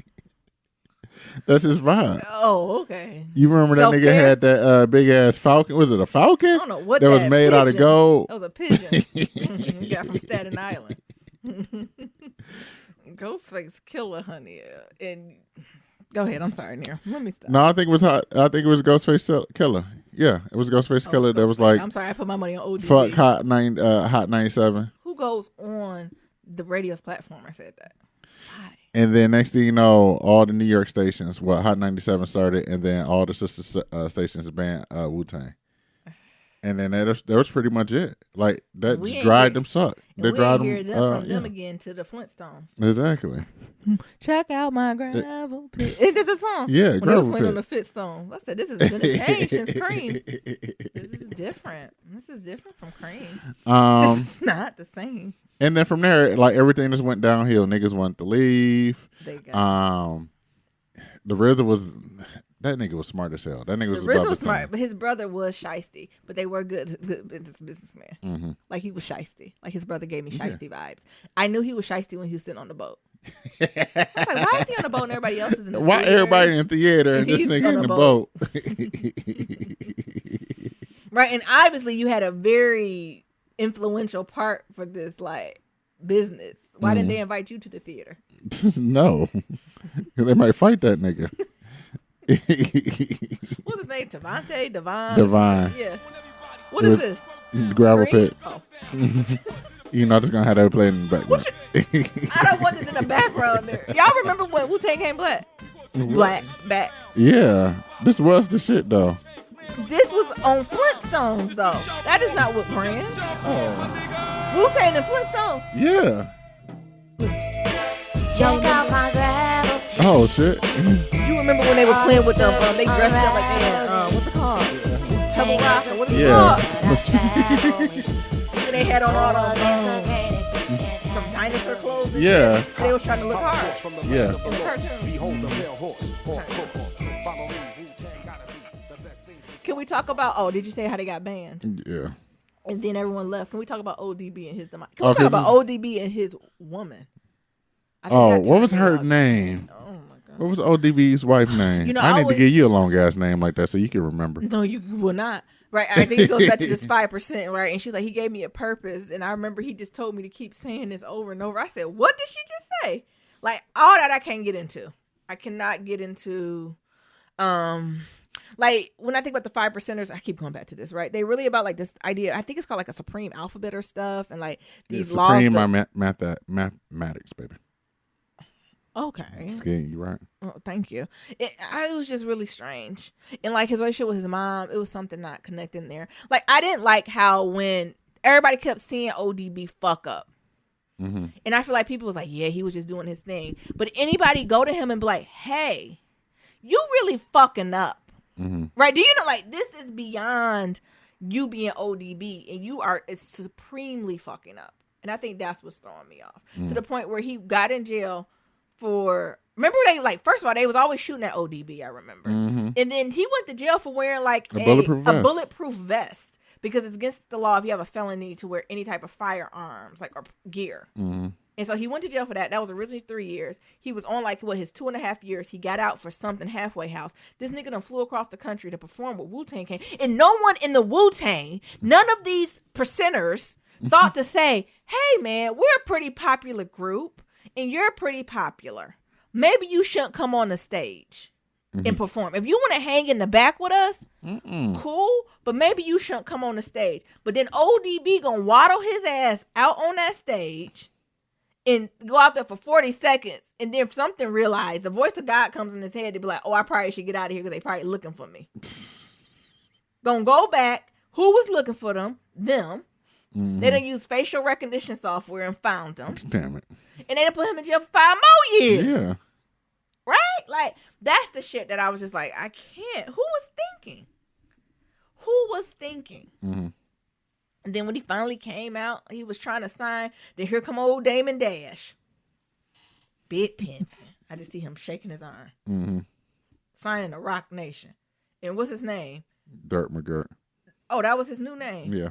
That's his vibe.
Oh, okay.
You remember that nigga had that big ass falcon? Was it a falcon?
I don't know what
that was made out of gold.
That was a pigeon. He got from Staten Island. Ghostface Killer, honey. And go ahead. I'm sorry, Neil. Let me stop.
No, I think it was Ghostface Killer. Yeah, it was Ghostface Killer. That was like,
I'm sorry, I put my money on ODB.
Fuck Hot 97.
Who goes on the radio's platform and said that? Why?
And then next thing you know, all the New York stations, Hot 97 started, and then all the sister stations banned Wu-Tang. And then that was pretty much it. Like, that dried them suck. They dried them.
We hear them from them again to the Flintstones.
Exactly.
Check out my gravel pit. Isn't that the song?
Yeah,
when
gravel
pit. On the Flintstones. I said, this has been a change since Cream. This is different. This is different from Cream. This is not the same.
And then from there, like, everything just went downhill. Niggas wanted to leave.
They got
the RZA was... That nigga was smart as hell. That nigga was
smart, but his brother was shiesty. But they were good businessmen. Like, he was shiesty. Like, his brother gave me shiesty vibes. I knew he was shiesty when he was sitting on the boat. I was like, why is he on the boat and everybody else is in the theater?
Why everybody in the theater and this nigga in the boat?
Right, and obviously you had a very influential part for this, like, business. Why didn't they invite you to the theater?
No. They might fight that nigga.
What's his name? Devontae?
Divine.
Yeah. What is this?
Gravel
Green?
pit.
Oh.
You're not just gonna have that playing in the background.
I don't want this in the background there. Y'all remember when Wu-Tang came back? Back.
Yeah, this was the shit though.
This was on Flintstones though. That is not what brand.
Oh,
Wu-Tang and Flintstones.
yeah.
Check out my gravel.
Oh shit.
You remember when they was playing with them? They dressed up like they had what's it called? Tubble Rock or what is it called? And they had on all some dinosaur clothes. And
Yeah.
shit. They was trying to look hard.
Yeah.
In the cartoon. Can we talk about? Oh, did you say how they got banned?
Yeah.
And then everyone left. Can we talk about ODB and his demise? Can
Oh,
we talk
'cause
about ODB and his woman? I think
Oh,
I
what was
turned
her
it off.
name?
Oh my god.
What was ODB's wife's name?
You know,
I
I
need
always-
to give you a long ass name like that so you can remember.
No, you will not. Right. I think it goes back to this 5%, right? And she's like, he gave me a purpose. And I remember he just told me to keep saying this over and over. I said, what did she just say? Like, all that I can't get into. I cannot get into, like, when I think about the 5%ers, I keep going back to this, right? They really about, like, this idea. I think it's called, like, a supreme alphabet or stuff. And, like, these laws.
Supreme mathematics, baby.
Okay.
Just kidding, you right.
Oh, thank you. It was just really strange. And like his relationship with his mom, it was something not connecting there. Like I didn't like how when everybody kept seeing ODB fuck up.
Mm-hmm.
And I feel like people was like, yeah, he was just doing his thing. But anybody go to him and be like, hey, you really fucking up.
Mm-hmm.
Right? Do you know, like, this is beyond you being ODB and you are supremely fucking up. And I think that's what's throwing me off. To the point where he got in jail for, remember they, like, first of all, they was always shooting at ODB, I remember.
Mm-hmm.
And then he went to jail for wearing, like,
A bulletproof vest.
Because it's against the law if you have a felony to wear any type of firearms, like, or gear.
Mm-hmm.
And so he went to jail for that. That was originally 3 years. He was on, like, his 2.5 years. He got out for something halfway house. This nigga done flew across the country to perform with Wu-Tang came. And no one in the Wu-Tang, none of these percenters thought to say, hey, man, we're a pretty popular group. And you're pretty popular. Maybe you shouldn't come on the stage and perform. If you want to hang in the back with us, cool. But maybe you shouldn't come on the stage. But then ODB gonna waddle his ass out on that stage and go out there for 40 seconds. And then something realized, the voice of God comes in his head to be like, oh, I probably should get out of here because they probably looking for me. Gonna go back. Who was looking for them? Them. They done used facial recognition software and found them.
Damn it.
And they done put him in jail for 5 more years.
Yeah.
Right? Like, that's the shit that I was just like, I can't. Who was thinking? Who was thinking?
Mm-hmm.
And then when he finally came out, he was trying to sign. Then here come old Damon Dash. Big pimpin'. I just see him shaking his arm.
Mm-hmm.
Signing the Rock Nation. And what's his name?
Dirt McGirt.
Oh, that was his new name.
Yeah.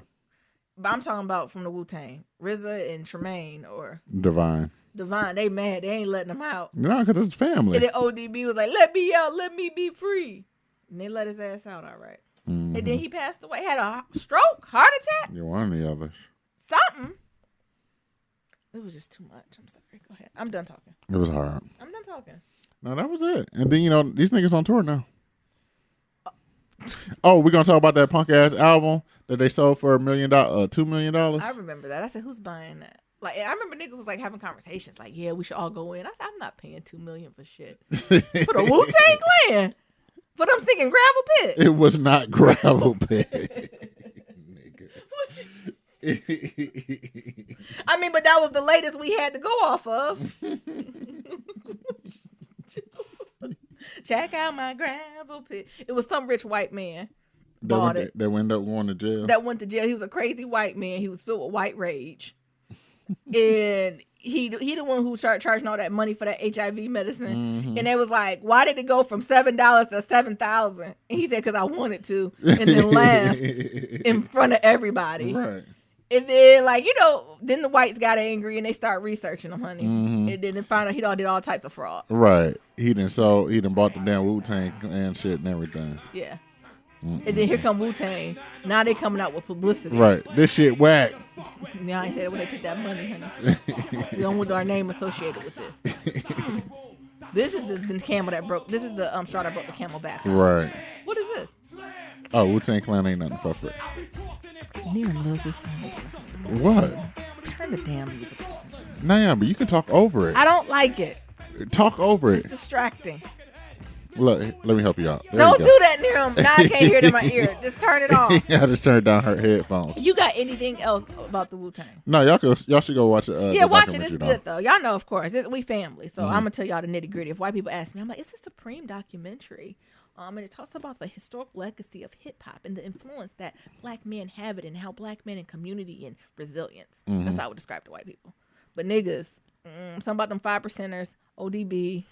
But I'm talking about from the Wu-Tang. RZA and Tremaine or
Divine.
They mad. They ain't letting him out.
No, because it's family.
And then ODB was like, let me out. Let me be free. And they let his ass out all right.
Mm-hmm.
And then he passed away. Had a stroke, heart attack,
You're one of the others.
something. It was just too much. I'm sorry. Go ahead. I'm done talking.
It was hard.
I'm done talking.
No, that was it. And then, these niggas on tour now. Oh, we're going to talk about that punk ass album that they sold for $2 million?
I remember that. I said, who's buying that? Like, I remember niggas was like having conversations like, yeah, we should all go in. I said, I'm not paying $2 million for shit. For the Wu-Tang Clan. For them singing Gravel Pit.
It was not Gravel Pit.
I mean, but that was the latest we had to go off of. Check out my Gravel Pit. It was some rich white man bought it.
That went up going to jail.
That went to jail. He was a crazy white man. He was filled with white rage. And he the one who started charging all that money for that HIV medicine. Mm-hmm. And they was like, why did it go from $7 to $7,000? And he said, because I wanted to. And then laughed in front of everybody.
Right.
And then, then the whites got angry and they start researching him, honey. Mm-hmm. And then they found out he did all types of fraud.
Right. He done bought the damn Wu-Tang and shit and everything.
Yeah. Mm-hmm. And then here come Wu-Tang. Now they coming out with publicity.
Right. This shit whack.
Yeah, I ain't said when they took that money, honey. We don't want our name associated with this. This is the camel that broke. This is the straw that broke the camel back.
Right.
What is this?
Oh, Wu-Tang Clan ain't nothing to fuck with.
Neon loves this song.
What?
Turn the damn music off.
Nah, but you can talk over it.
I don't like it.
Talk over
It's
it.
distracting.
Look, let me help you out. There
Don't
you
do that, Neon. Now I can't hear it in my ear. Just turn it off.
I just turned down her headphones.
You got anything else about the Wu-Tang?
No, y'all should go watch it.
Yeah, watch it. It's good though. Y'all know, of course, we family. So I'm gonna tell y'all the nitty gritty. If white people ask me, I'm like, it's a Supreme documentary. And it talks about the historic legacy of hip hop and the influence that black men have it, and how black men in community and resilience. That's how I would describe to white people. But niggas, something about them 5%ers, ODB,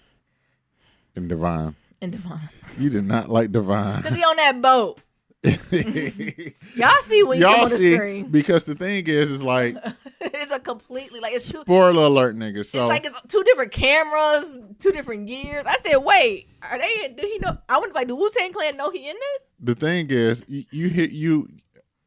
And Divine.
and Devon.
You did not like Divine.
Cause he on that boat. Y'all see when you come on the screen.
Because the thing is like
It's a completely it's two.
spoiler alert, niggas. So
It's two different cameras, 2 different years. I said, wait, are they? Did he know? I went like, the Wu-Tang Clan know he in this?
the thing is, you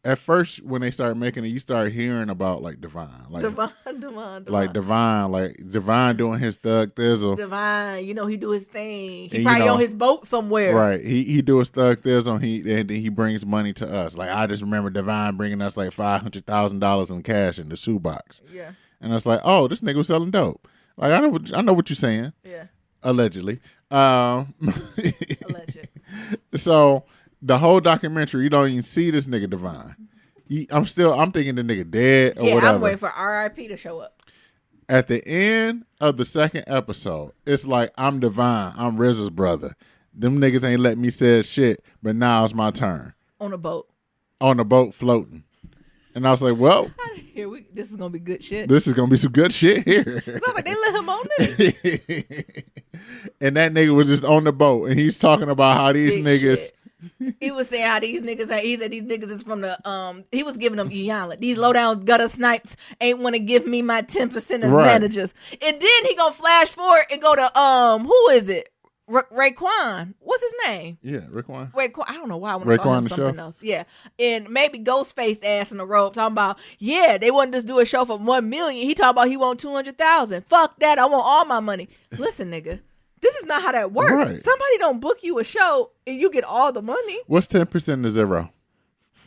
at first when they started making it, you start hearing about like Divine,
Devon.
like Divine doing his thug thizzle.
Divine, he do his thing. He
And,
probably on his boat somewhere.
Right, he do his thug thizzle, and then he brings money to us. Like I just remember Divine bringing us like $500,000 in cash in the shoebox.
Yeah.
And it's like, oh, this nigga was selling dope. Like I know what you're saying.
Yeah.
Allegedly.
Alleged.
So the whole documentary, you don't even see this nigga Divine. I'm thinking the nigga dead or whatever.
I'm waiting for R.I.P. to show up.
At the end of the second episode, it's like, I'm Divine. I'm RZA's brother. Them niggas ain't let me say shit, but now it's my turn.
On a boat.
On a boat floating. And I was like, well,
this is going to be good shit.
this is going to be some good shit here.
Sounds like they let him on this.
And that nigga was just on the boat, and he's talking about how these
Big
niggas...
shit. He was saying how these niggas, he said these niggas is from the, he was giving them Iyanla. These low down gutter snipes ain't want to give me my 10% as
Right.
managers. And then he gonna flash forward and go to, who is it? Raekwon. What's his name?
Yeah, Raekwon.
Raekwon. I don't know why I want to call
Raekwon
him
the
something
chef?
else. Yeah. And maybe Ghostface ass in the robe talking about, yeah, they wouldn't just do a show for $1 million. He talking about he want 200,000. Fuck that. I want all my money. Listen, nigga. This is not how that works.
Right.
Somebody don't book you a show and you get all the money.
What's 10% of zero?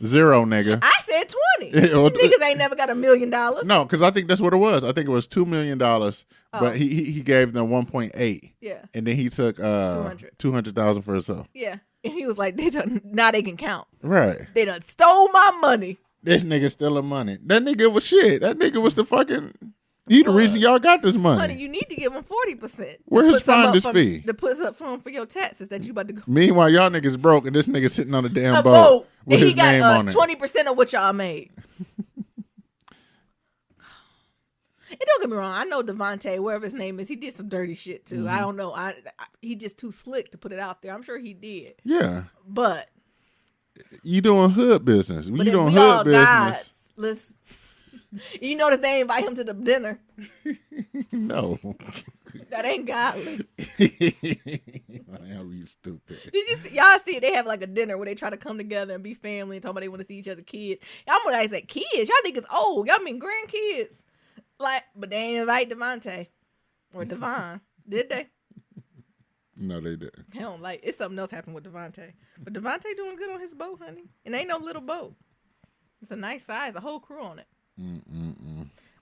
Zero, nigga.
I said 20.
Yeah, well,
These niggas ain't never got $1 million.
No, because I think that's what it was. I think it was $2 million, but he gave them 1.8.
Yeah.
And then he took 200,000 for himself.
Yeah. And he was like, now they can count.
Right.
They done stole my money.
This nigga stealing money. That nigga was shit. That nigga was the fucking... He the reason y'all got this money.
Honey, you need to give him 40%.
Where's his finder's fee?
To put up for your taxes that you about to go.
Meanwhile, y'all niggas broke, and this nigga sitting on a damn
A
boat
boat.
with
And
his
he got
name on it.
20% of what y'all made. And don't get me wrong, I know Devontae, wherever his name is, he did some dirty shit too. I don't know. He just too slick to put it out there. I'm sure he did.
Yeah.
But
You doing hood business. When
But
you
if
doing
we all
hood business.
gods, listen. You notice they invite him to the dinner.
No.
That ain't godly.
Hell, you stupid.
Did you see, y'all see they have like a dinner where they try to come together and be family and talk about they want to see each other kids. Y'all want to say kids. Y'all think it's old. Y'all mean grandkids. Like, but they ain't invite Devontae or Devon. Did they?
No, they didn't.
Hell, like it's something else happened with Devontae. But Devontae doing good on his boat, honey. And ain't no little boat. It's a nice size, a whole crew on it.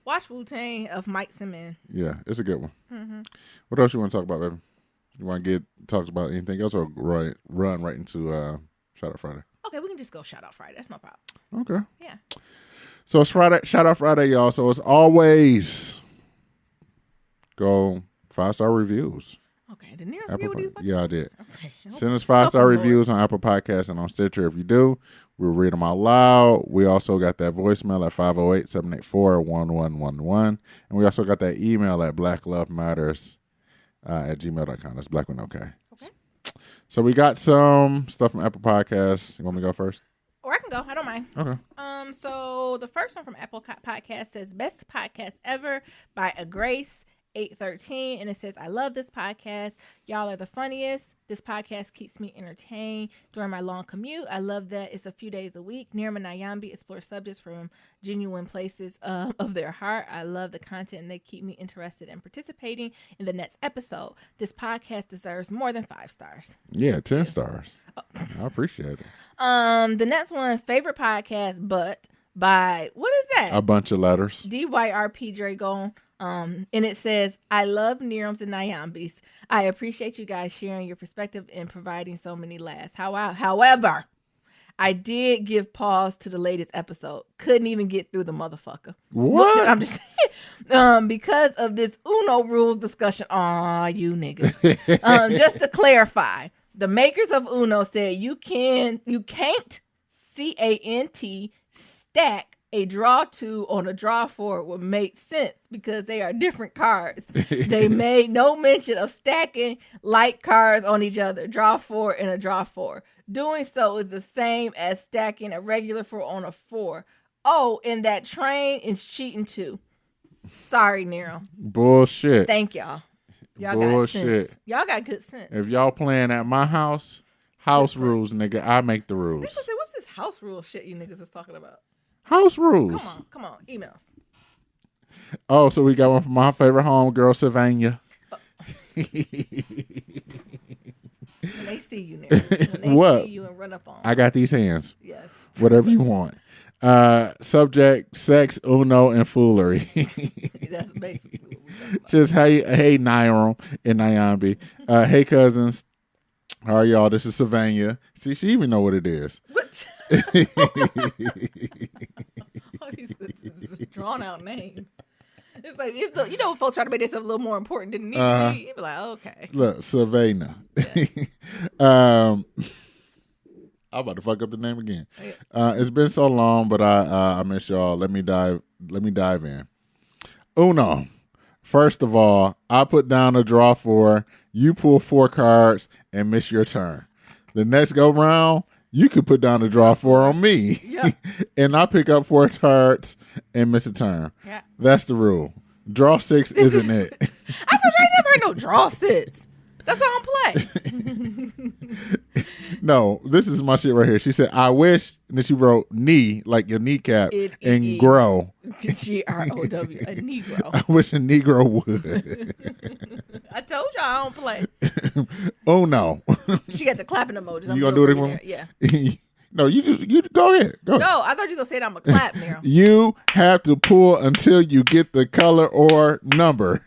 Watch Wu-Tang of Mites and Men.
Yeah, it's a good one. Mm-hmm. What else you want to talk about, baby? You want to talk about anything else or run right into Shout Out Friday?
Okay, we can just go Shout Out Friday. That's no problem.
Okay.
Yeah.
So it's Friday, Shout Out Friday, y'all. So it's always go 5-star reviews.
Okay, did Neil review what he was about to
Yeah,
say?
I did.
Okay.
Send us 5-star
Lord.
reviews on Apple Podcasts and on Stitcher. If you do, we'll read them out loud. We also got that voicemail at 508-784-1111. And we also got that email at blacklovematters@gmail.com. That's black with no K.
Okay.
So we got some stuff from Apple Podcasts. You want me to go first?
Or I can go. I don't mind.
Okay.
So the first one from Apple Podcast says, best podcast ever by a Grace 813, and it says, I love this podcast. Y'all are the funniest. This podcast keeps me entertained during my long commute. I love that it's a few days a week. Nirma Nayambi explore subjects from genuine places of their heart. I love the content, and they keep me interested in participating in the next episode. This podcast deserves more than 5 stars.
Yeah, 10 stars. Oh. I appreciate it.
The next one, favorite podcast, but by, what is that?
A bunch of letters.
DYRP Dragon. And it says, I love Nirams and Nyambis. I appreciate you guys sharing your perspective and providing so many laughs. However, I did give pause to the latest episode. Couldn't even get through the motherfucker.
What?
I'm just saying. Because of this Uno rules discussion. Aw, you niggas. Just to clarify, the makers of Uno said you can't C.A.N.T. stack a draw 2 on a draw 4 would make sense because they are different cards. They made no mention of stacking like cards on each other, draw 4 and a draw 4. Doing so is the same as stacking a regular 4 on a 4. Oh, and that train is cheating too. Sorry, Nero.
Bullshit.
Thank y'all. Y'all got sense. Y'all got good sense.
If y'all playing at my house rules, nigga, I make the rules.
What's this house rule shit you niggas is talking about?
House rules.
Come on, emails.
Oh, so we got one from my favorite homegirl, Savannah.
When they see you, Nero. When they see you and run up on.
I got these hands.
Yes.
Whatever you want. Subject: sex, Uno, and foolery.
That's basically what we're talking about.
Just hey Nyram and Nyambi. Hey cousins. How are y'all? This is Savannah. See, she even know what it is.
What? All these drawn out names. It's like, you know, folks try to make themselves a little more important than it needs to be. You be like, okay.
Look, Savannah. I'm about to fuck up the name again. It's been so long, but I miss y'all. Let me dive in. Uno. First of all, I put down a draw 4. You pull 4 cards and miss your turn. The next go round, you could put down a draw 4 on me.
Yep.
And I pick up 4 cards and miss a turn.
Yeah.
That's the rule. Draw 6 isn't it.
I thought you ain't never heard no draw 6. That's how I play.
No, this is my shit right here. She said, I wish, and then she wrote knee, like your kneecap, and grow.
Grow, a Negro.
I wish a Negro would.
I told y'all I don't play.
Oh, no.
She got the clapping emojis.
You going to do it again?
Yeah.
No, you go ahead. Go ahead.
No, I thought you were going to say that I'm a clap, Nero.
You have to pull until you get the color or number.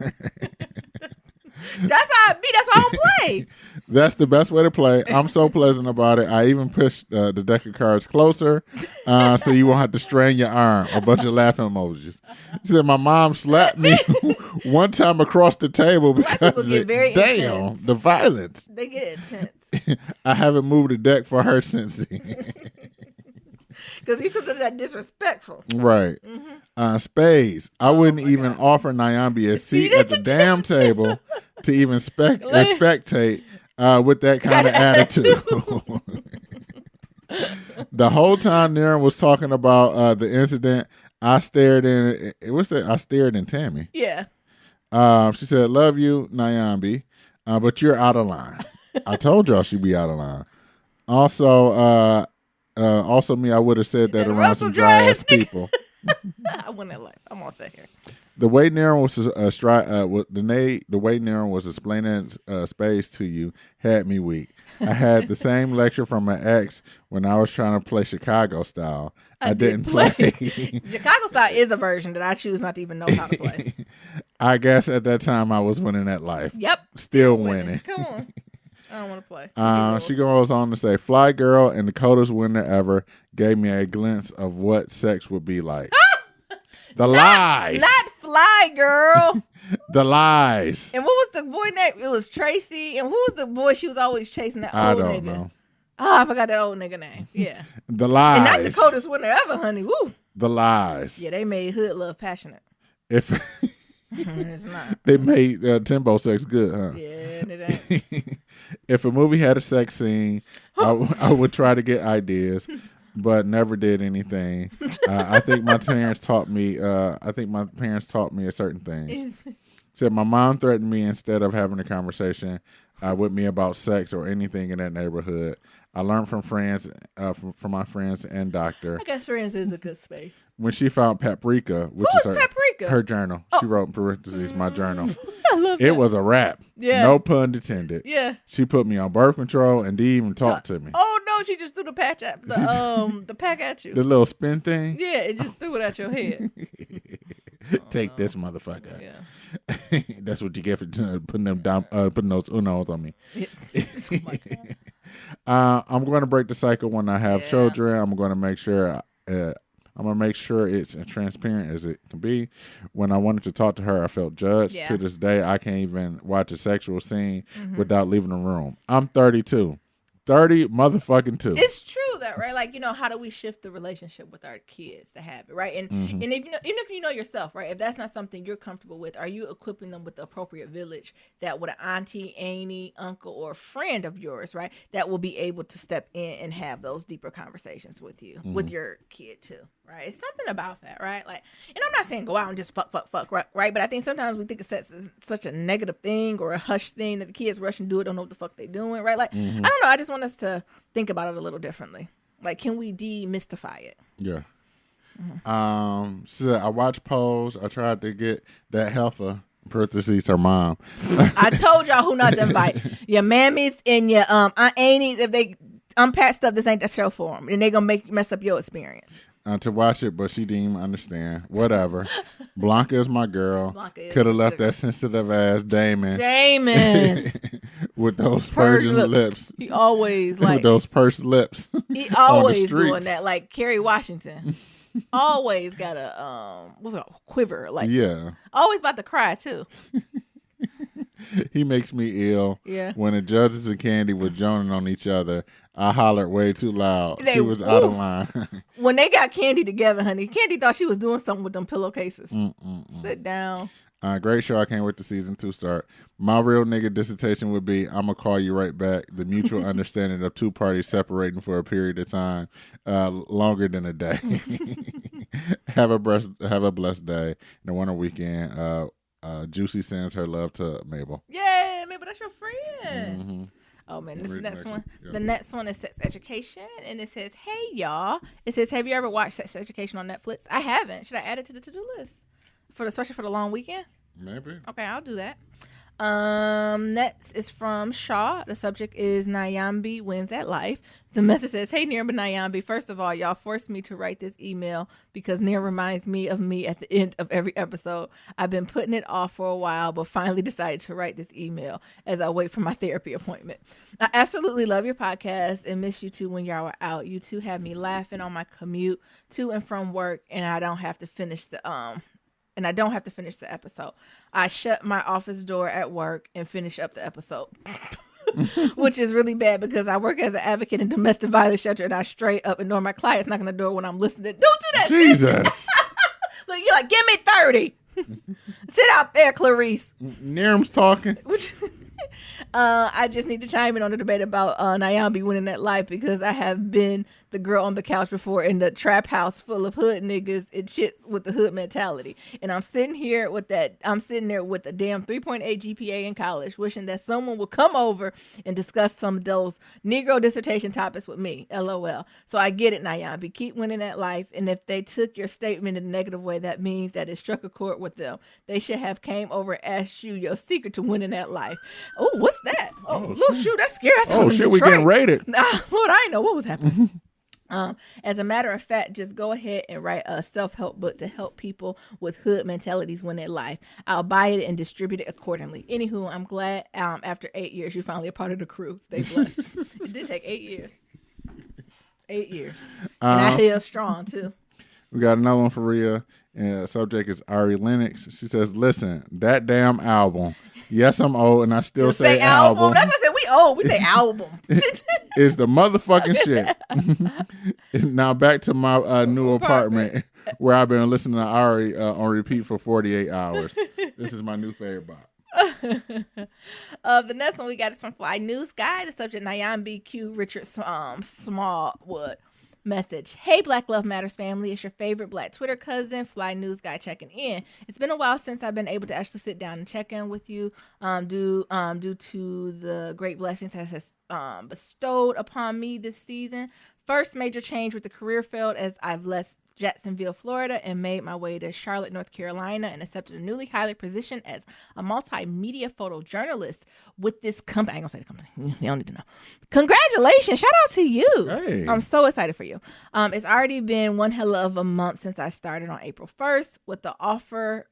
That's how I be. That's why I don't play.
That's the best way to play. I'm so pleasant about it. I even pushed the deck of cards closer so you won't have to strain your arm. A bunch of laughing emojis. She said, my mom slapped me one time across the table because
intense.
The violence.
They get intense.
I haven't moved the deck for her since then.
Because you consider that disrespectful.
Right. Mm-hmm. Spades. I wouldn't even offer Nyambi a seat at the damn table to even spectate with that kind of attitude. The whole time Naren was talking about the incident, I stared in. I stared in Tammy.
Yeah.
She said, "Love you, Nyambi, but you're out of line." I told y'all she'd be out of line. Also, me, I would have said that around some dry ass people.
I wouldn't like. I'm gonna sit here.
The way Naren was the way Naren was explaining space to you had me weak. I had the same lecture from my ex when I was trying to play Chicago style. I didn't play.
Chicago style is a version that I choose not to even know how to play.
I guess at that time I was winning at life.
Yep.
Still winning.
Come on. I don't want to play.
She goes on to say, Fly Girl and the coldest winter ever gave me a glimpse of what sex would be like. Lies. Not
Fly Girl.
The lies.
And what was the boy name? It was Tracy. And who was the boy she was always chasing? That old nigga. I don't know. Oh, I forgot that old nigga name. Yeah.
The lies.
And not the coldest winter ever, honey. Woo.
The lies.
Yeah, they made hood love passionate.
If
it's not.
They made Timbo sex good, huh?
Yeah, it ain't.
If a movie had a sex scene, I would try to get ideas, but never did anything. I think my parents taught me. A certain things. Said my mom threatened me instead of having a conversation with me about sex or anything in that neighborhood. I learned from friends, from my friends and doctor.
I guess friends is a good space.
When she found Paprika, which is her journal, she wrote in parentheses, my journal.
I love that.
It was a wrap.
Yeah.
No pun intended.
Yeah.
She put me on birth control and didn't even talk to me.
Oh no, she just threw the patch at the pack at you.
The little spin thing.
Yeah, it just threw it at your head.
Take this motherfucker.
Yeah.
That's what you get for putting those unos on me.
Oh my God.
I'm going to break the cycle when I have children. I'm going to make sure it's as transparent as it can be. When I wanted to talk to her, I felt judged.
Yeah.
To this day, I can't even watch a sexual scene without leaving the room. I'm 32. 30 motherfucking 2.
It's true that, right? Like, how do we shift the relationship with our kids to have it, right? And and if even if you know yourself, right? If that's not something you're comfortable with, are you equipping them with the appropriate village that with an auntie, auntie, uncle, or friend of yours, right? That will be able to step in and have those deeper conversations with you, with your kid too, right? It's something about that, right? Like, and I'm not saying go out and just fuck, right? But I think sometimes we think of sex as such a negative thing or a hush thing that the kids rush and do it, don't know what the fuck they doing, right? Like, I don't know. I just want us to think about it a little differently. Like, can we demystify it?
Yeah. So I watched Pose. I tried to get that heifer, parentheses, her mom.
I told y'all who not to invite. Your mammies and your aunt aunties, if they unpack stuff, this ain't the show for them. And they going to mess up your experience.
To watch it, but she didn't even understand. Whatever. Blanca is my girl. Could have left that sensitive ass Damon with those Persian lips.
He always like
with those pursed lips.
He always doing that, like Kerry Washington. Always got a quiver, like always about to cry too.
He makes me ill.
Yeah.
When the judges and Candy were joning on each other, I hollered way too loud. She was out of line.
When they got Candy together, honey, Candy thought she was doing something with them pillowcases. Sit down.
Great show. I can't wait to season 2 start. My real nigga dissertation would be, I'm going to call you right back. The mutual understanding of 2 parties separating for a period of time longer than a day. Have a blessed day. And a winter weekend. Juicy sends her love to Mabel.
Yeah, Mabel, that's your friend. Oh man, this is the next one.
Yeah.
The next one is Sex Education, and it says, "Hey y'all." It says, "Have you ever watched Sex Education on Netflix?" I haven't. Should I add it to the to-do list especially for the long weekend?
Maybe.
Okay, I'll do that. Next is from Shaw. The subject is Nyambi wins at life. The message says, "Hey Nir and Nyambi, first of all, y'all forced me to write this email because Nir reminds me of me at the end of every episode. I've been putting it off for a while, but finally decided to write this email as I wait for my therapy appointment. I absolutely love your podcast and miss you two when y'all are out. You two have me laughing on my commute to and from work, and I don't have to finish the episode. I shut my office door at work and finish up the episode." Which is really bad because I work as an advocate in domestic violence shelter and I straight up ignore my clients knocking on the door when I'm listening. Don't do that.
Jesus.
Look, you're like, give me 30. Sit out there, Clarice.
Niram's talking.
I just need to chime in on the debate about Nyambi winning that life because I have been the girl on the couch before in the trap house full of hood niggas and shits with the hood mentality. And I'm sitting there with a damn 3.8 GPA in college, wishing that someone would come over and discuss some of those Negro dissertation topics with me. LOL. So I get it, Nyambi. Keep winning that life. And if they took your statement in a negative way, that means that it struck a chord with them. They should have came over and asked you your secret to winning that life. Oh, what's that? Oh, little shoot, that's scary.
Oh, shit, we getting raided.
Lord, I didn't know what was happening. As a matter of fact, just go ahead and write a self-help book to help people with hood mentalities win their life. I'll buy it and distribute it accordingly. Anywho, I'm glad after 8 years, you're finally a part of the crew. Stay blessed. It did take 8 years. 8 years. And I heal strong, too.
We got another one for Rhea. And the subject is Ari Lennox. She says, "Listen, that damn album. Yes, I'm old and I still say album.
That's what I said. We old. We say album.
It's the motherfucking shit." Now back to my new apartment where I've been listening to Ari on repeat for 48 hours. This is my new favorite bop.
The next one we got is from Fly News Guy. The subject, Nyambi Q Richard Smallwood. message. Hey, Black Love Matters family. It's your favorite Black Twitter cousin, Fly News Guy, checking in. It's been a while since I've been able to actually sit down and check in with you due to the great blessings that has bestowed upon me this season. First major change with the career field as I've left Jacksonville, Florida, and made my way to Charlotte, North Carolina, and accepted a newly hired position as a multimedia photojournalist with this company. I ain't gonna say the company. You don't need to know. Congratulations. Shout out to you.
Hey.
I'm so excited for you. It's already been one hell of a month since I started on April 1st with the officer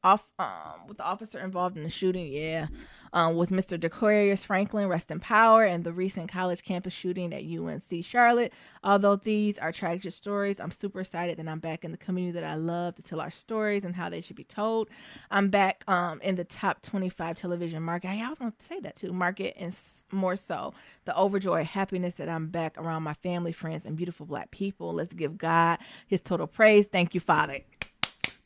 involved in the shooting. Yeah. With Mr. Dequarius Franklin, rest in power, and the recent college campus shooting at UNC Charlotte. Although these are tragic stories, I'm super excited that I'm back in the community that I love to tell our stories and how they should be told. I'm back in the top 25 television market. I was going to say that too, market, and more so the overjoyed happiness that I'm back around my family, friends, and beautiful Black people. Let's give God his total praise. Thank you, Father.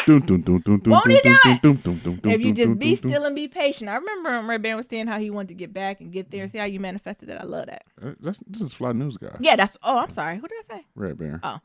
Won't he do it? If you just be still and be patient. I remember Red Band was saying how he wanted to get back and get there. See how you manifested that? I love that.
This is Fly News Guy.
Yeah, that's. Oh, I'm sorry. Who did I say?
Red Band.
Oh,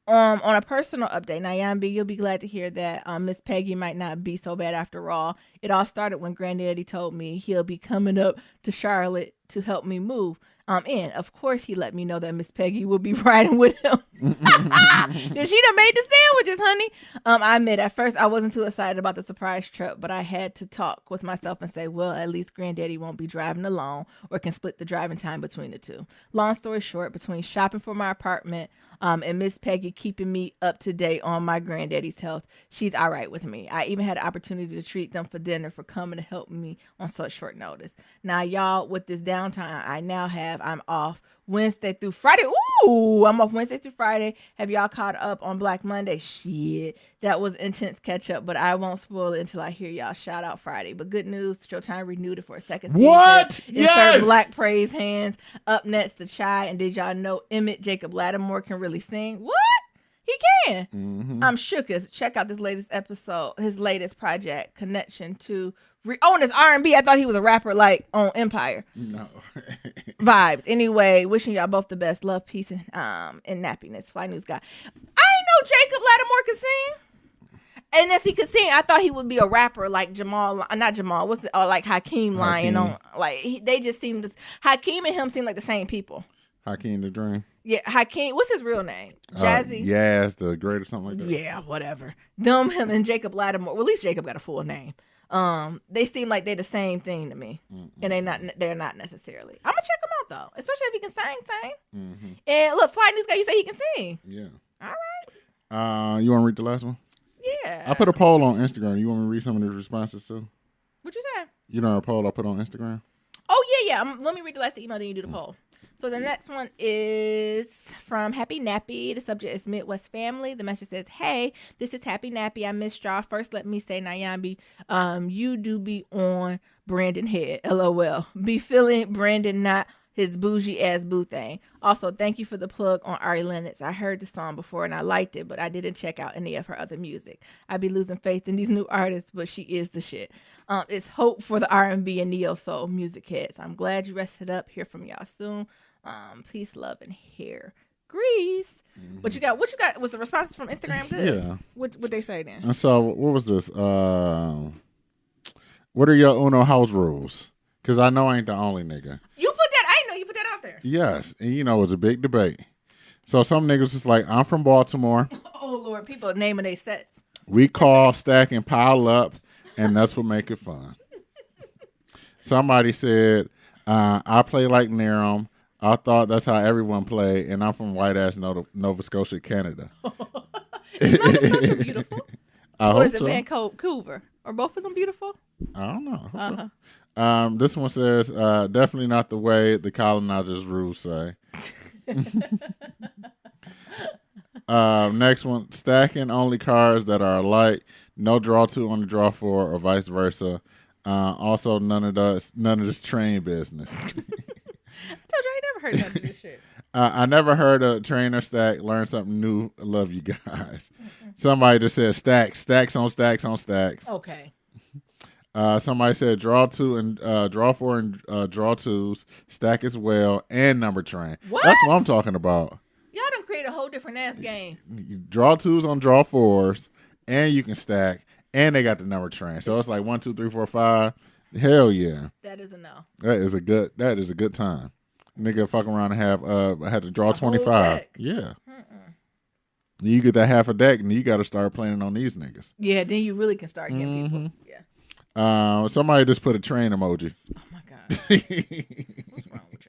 on a personal update, Nyambi, you'll be glad to hear that Miss Peggy might not be so bad after all. It all started when Granddaddy told me he'll be coming up to Charlotte to help me move. And of course he let me know that Miss Peggy will be riding with him. Then she done made the sandwiches, honey. I admit at first I wasn't too excited about the surprise trip, but I had to talk with myself and say, well, at least Granddaddy won't be driving alone or can split the driving time between the two. Long story short, between shopping for my apartment and Miss Peggy keeping me up to date on my granddaddy's health, she's all right with me. I even had the opportunity to treat them for dinner for coming to help me on such short notice. Now, y'all, with this downtime I now have, I'm off Wednesday through Friday. Ooh, I'm off Wednesday through Friday. Have y'all caught up on Black Monday? Shit, that was intense catch up, but I won't spoil it until I hear y'all shout out Friday. But good news, Showtime renewed it for a second season.
What?
Insert Black praise hands. Up next, the Chai. And did y'all know Emmett Jacob Lattimore can really sing? What? He can.
Mm-hmm.
I'm shooketh. Check out this latest episode, his latest project, Connection to... and it's R&B. I thought he was a rapper like on Empire.
No.
Vibes. Anyway, wishing y'all both the best. Love, peace, and nappiness. Fly News Guy. I didn't know Jacob Lattimore could sing. And if he could sing, I thought he would be a rapper like not Jamal. What's it? Or like Hakeem lying on. Like they just seem to. Hakeem and him seem like the same people.
Hakeem the Dream.
Yeah, Hakeem. What's his real name? Jazzy.
Yaz the Great or something like that.
Yeah, whatever. Him, and Jacob Lattimore. Well, at least Jacob got a full name. They seem like they're the same thing to me, and they're not necessarily. I'm gonna check them out though, especially if he can sing.
Mm-hmm.
And look, Fly News Guy, you say he can sing.
Yeah.
All right.
You want to read the last one?
Yeah.
I put a poll on Instagram. You want me to read some of the responses too?
What you say?
You know our poll I put on Instagram?
Oh yeah. Let me read the last email, then you do the poll. So the next one is from Happy Nappy. The subject is Midwest Family. The message says, hey, this is Happy Nappy. I missed y'all. First, let me say, Nyambi, you do be on Brandon head. LOL. Be feeling Brandon, not his bougie ass boo thing. Also, thank you for the plug on Ari Lennox. I heard the song before and I liked it, but I didn't check out any of her other music. I be losing faith in these new artists, but she is the shit. It's hope for the R&B and neo soul music heads. I'm glad you rested up. Hear from y'all soon. Peace, love, and hair grease. Mm-hmm. What you got? Was the responses from Instagram good?
Yeah.
What they say then?
And so what was this? What are your Uno house rules? Because I know I ain't the only nigga.
You put that. I didn't know you put that out there.
Yes, and it was a big debate. So some niggas just like, I'm from Baltimore.
Oh Lord, people naming their sets.
We call, stack, and pile up, and that's what make it fun. Somebody said, I play like Narum. I thought that's how everyone played, and I'm from white-ass Nova Scotia, Canada.
Is Nova Scotia beautiful?
Or
is it Vancouver? Are both of them beautiful?
I don't know. So. This one says, definitely not the way the colonizers' rules say. Next one, stacking only cards that are alike, no draw two on the draw four, or vice versa. Also, none of this train business.
I told you I ain't never heard none of this shit.
I never heard a trainer stack. Learn something new. I love you guys. Somebody just said stacks on stacks on stacks.
Okay.
Somebody said draw two and draw four and draw twos, stack as well, and number train.
What?
That's what I'm talking about.
Y'all create a whole different ass game.
You draw 2s on draw 4s, and you can stack, and they got the number train. So it's like 1, 2, 3, 4, 5. Hell yeah.
That is a no.
That is a good time. Nigga fuck around and had to draw 25. Yeah. You get that half a deck, and you got to start playing on these niggas.
Yeah, then you really can start getting people. Yeah.
Somebody just put a train emoji.
Oh my god. What's wrong with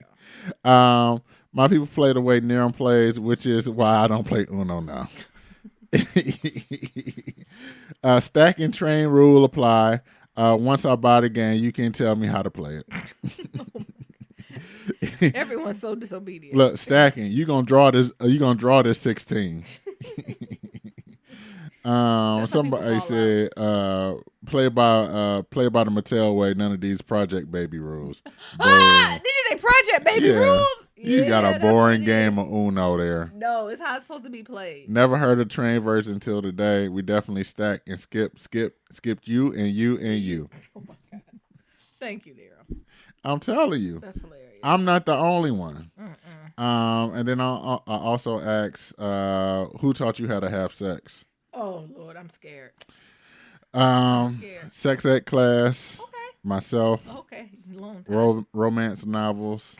y'all? My people play the way Niram plays, which is why I don't play Uno now. Stacking train rule apply. Once I buy the game, you can't tell me how to play it.
Everyone's so disobedient.
Look, stacking. You gonna draw this 16. Somebody said, play by the Mattel way. None of these Project Baby rules.
Did you say Project Baby rules?
You got a boring game of Uno there.
No, it's how it's supposed to be played.
Never heard of train version until today. We definitely stack and skipped you and you and you.
Oh my god! Thank you, Nero.
I'm telling you,
that's hilarious.
I'm not the only one. And then I also asked, who taught you how to have sex?
Oh Lord, I'm scared.
Sex ed class.
Okay.
Myself.
Okay. Long time.
Romance novels.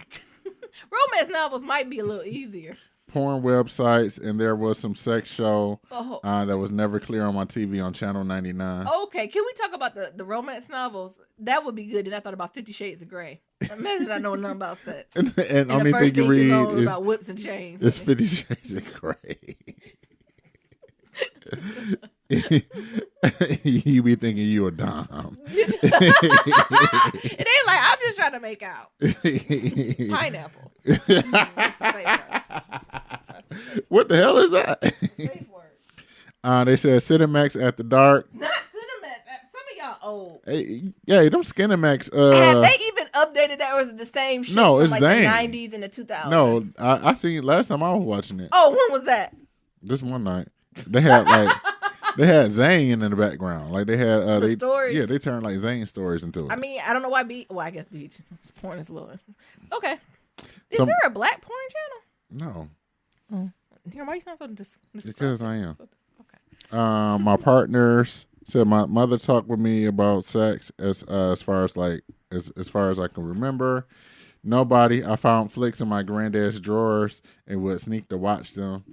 Romance novels might be a little easier.
Porn websites, and there was some sex show that was never clear on my TV on Channel 99.
Okay, can we talk about the romance novels? That would be good. And I thought about 50 Shades of Grey. Imagine I know nothing about sex.
and only thing you read is
about whips and chains.
It's 50 Shades of Grey. You be thinking you a dom.
It ain't like I'm just trying to make out. Pineapple.
What the hell is that?
Safe word.
They said Cinemax at the dark.
Not Cinemax. Some of y'all old.
Hey, yeah, them Skinemax.
Have they even updated that, or is it the same shit
no,
from
it's
like
Zane.
the 90s and the 2000s?
No, I seen it last time I was watching it.
Oh, when was that?
This one night. They had Zane in the background. Like they had
the stories.
Yeah, they turned like Zane stories into it.
I mean, I don't know why I guess Beach. Porn is a little. Okay. Is there a black porn channel?
No.
Oh. Here, why you sound so
because I am.
Okay.
My partners said my mother talked with me about sex as far as I can remember. Nobody. I found flicks in my granddad's drawers and would sneak to watch them.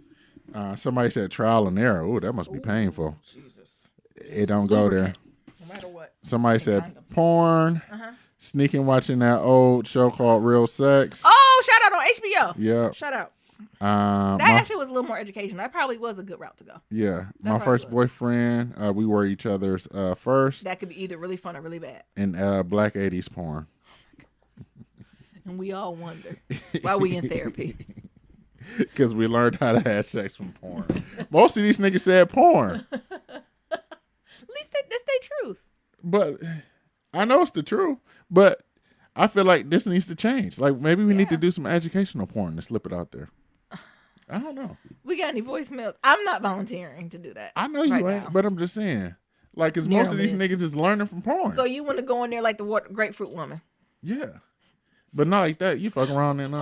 Somebody said trial and error. Ooh, that must be painful.
Jesus.
It don't go there.
No matter what.
Somebody said porn. Sneaking watching that old show called Real Sex.
Oh, shout out on HBO.
Yeah.
Shout out. That actually was a little more educational. That probably was a good route to go.
Yeah. My first boyfriend, we were each other's first.
That could be either really fun or really bad.
And black 80s porn.
And we all wonder why we in therapy.
Because we learned how to have sex from porn. Most of these niggas said porn.
At least that's their truth.
But I know it's the truth. But I feel like this needs to change. Like maybe we need to do some educational porn and slip it out there. I don't know.
We got any voicemails? I'm not volunteering to do that.
I know you ain't, but I'm just saying. Like, because most of these niggas is learning from porn.
So you want to go in there like the grapefruit woman?
Yeah. But not like that. You fuck around and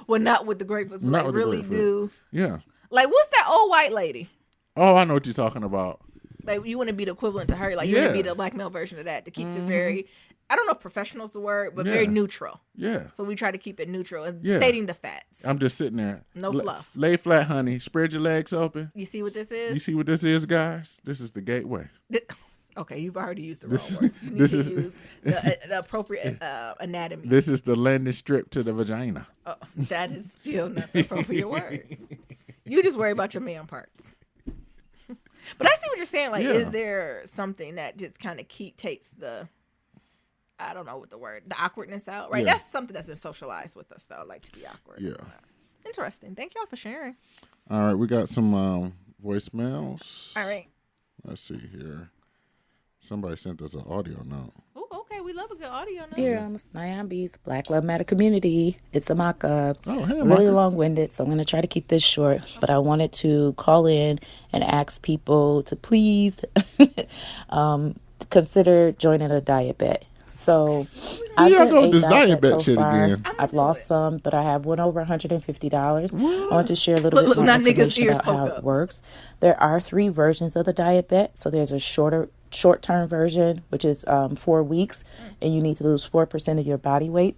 well, not with the grapefruit. Not like, really do.
Yeah.
Like, what's that old white lady?
Oh, I know what you're talking about.
Like, you want to be the equivalent to her. Like, you want to be the black male version of that keeps it very, I don't know if professional is the word, but very neutral.
Yeah.
So we try to keep it neutral and stating the facts.
I'm just sitting there.
No fluff.
Lay flat, honey. Spread your legs open.
You see what this is?
You see what this is, guys? This is the gateway.
Okay, you've already used the wrong words. You need to use the appropriate anatomy.
This is the landing strip to the vagina.
Oh, that is still not the appropriate word. You just worry about your man parts. But I see what you're saying. Like, is there something that just kind of takes the, I don't know what the word, the awkwardness out, right? Yeah. That's something that's been socialized with us, though, like to be awkward.
Yeah.
Interesting. Thank y'all for sharing.
All right, we got some voicemails.
All right.
Let's see here. Somebody sent us an audio note.
Oh, okay. We love a good audio note.
Dear Nyambi's Black Love Matter community, it's a mock-up.
Oh, hey,
really long-winded, so I'm going to try to keep this short. But I wanted to call in and ask people to please consider joining a diet bet. So I've
gotta
done
go
8
this
diet bets
bet
so
shit
far.
again.
I've lost some, but I have went over $150. I want to share a little
Look,
bit more
now niggas'
information
ears
about how
poke
it
up.
works. There are 3 versions of the diet bet. So there's a short-term version, which is 4 weeks, and you need to lose 4% of your body weight.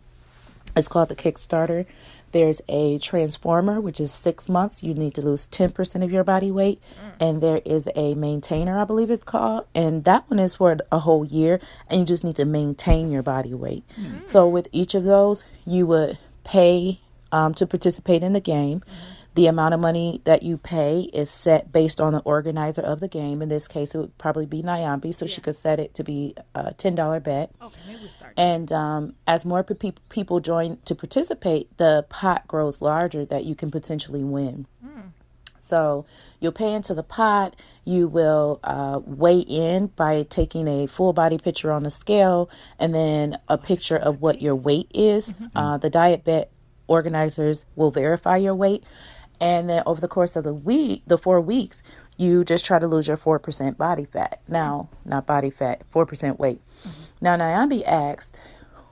It's called the Kickstarter. There's a transformer, which is 6 months. You need to lose 10% of your body weight. And there is a maintainer, I believe it's called. And that one is for a whole year. And you just need to maintain your body weight. So with each of those, you would pay to participate in the game. The amount of money that you pay is set based on the organizer of the game. In this case, it would probably be Nyambi, so she could set it to be a $10 bet.
Okay, maybe we start.
And as more people join to participate, the pot grows larger that you can potentially win. So you'll pay into the pot. You will weigh in by taking a full body picture on the scale and then a picture of what your weight is. The diet bet organizers will verify your weight. And then over the course of the 4 weeks, you just try to lose your 4% body fat. Now, not body fat, 4% weight. Now, Nyambi asked,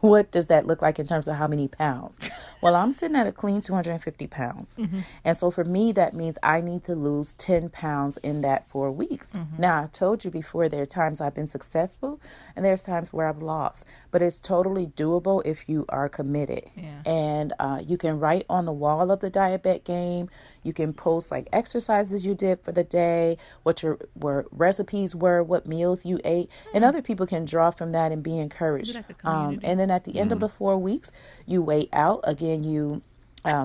what does that look like in terms of how many pounds? Well, I'm sitting at a clean 250 pounds. And so for me, that means I need to lose 10 pounds in that 4 weeks. Now, I've told you before, there are times I've been successful and there's times where I've lost. But it's totally doable if you are committed. And you can write on the wall of the diet bet game. You can post like exercises you did for the day, what your recipes were, what meals you ate. And other people can draw from that and be encouraged. And then at the end of the 4 weeks, you weigh out. Again, you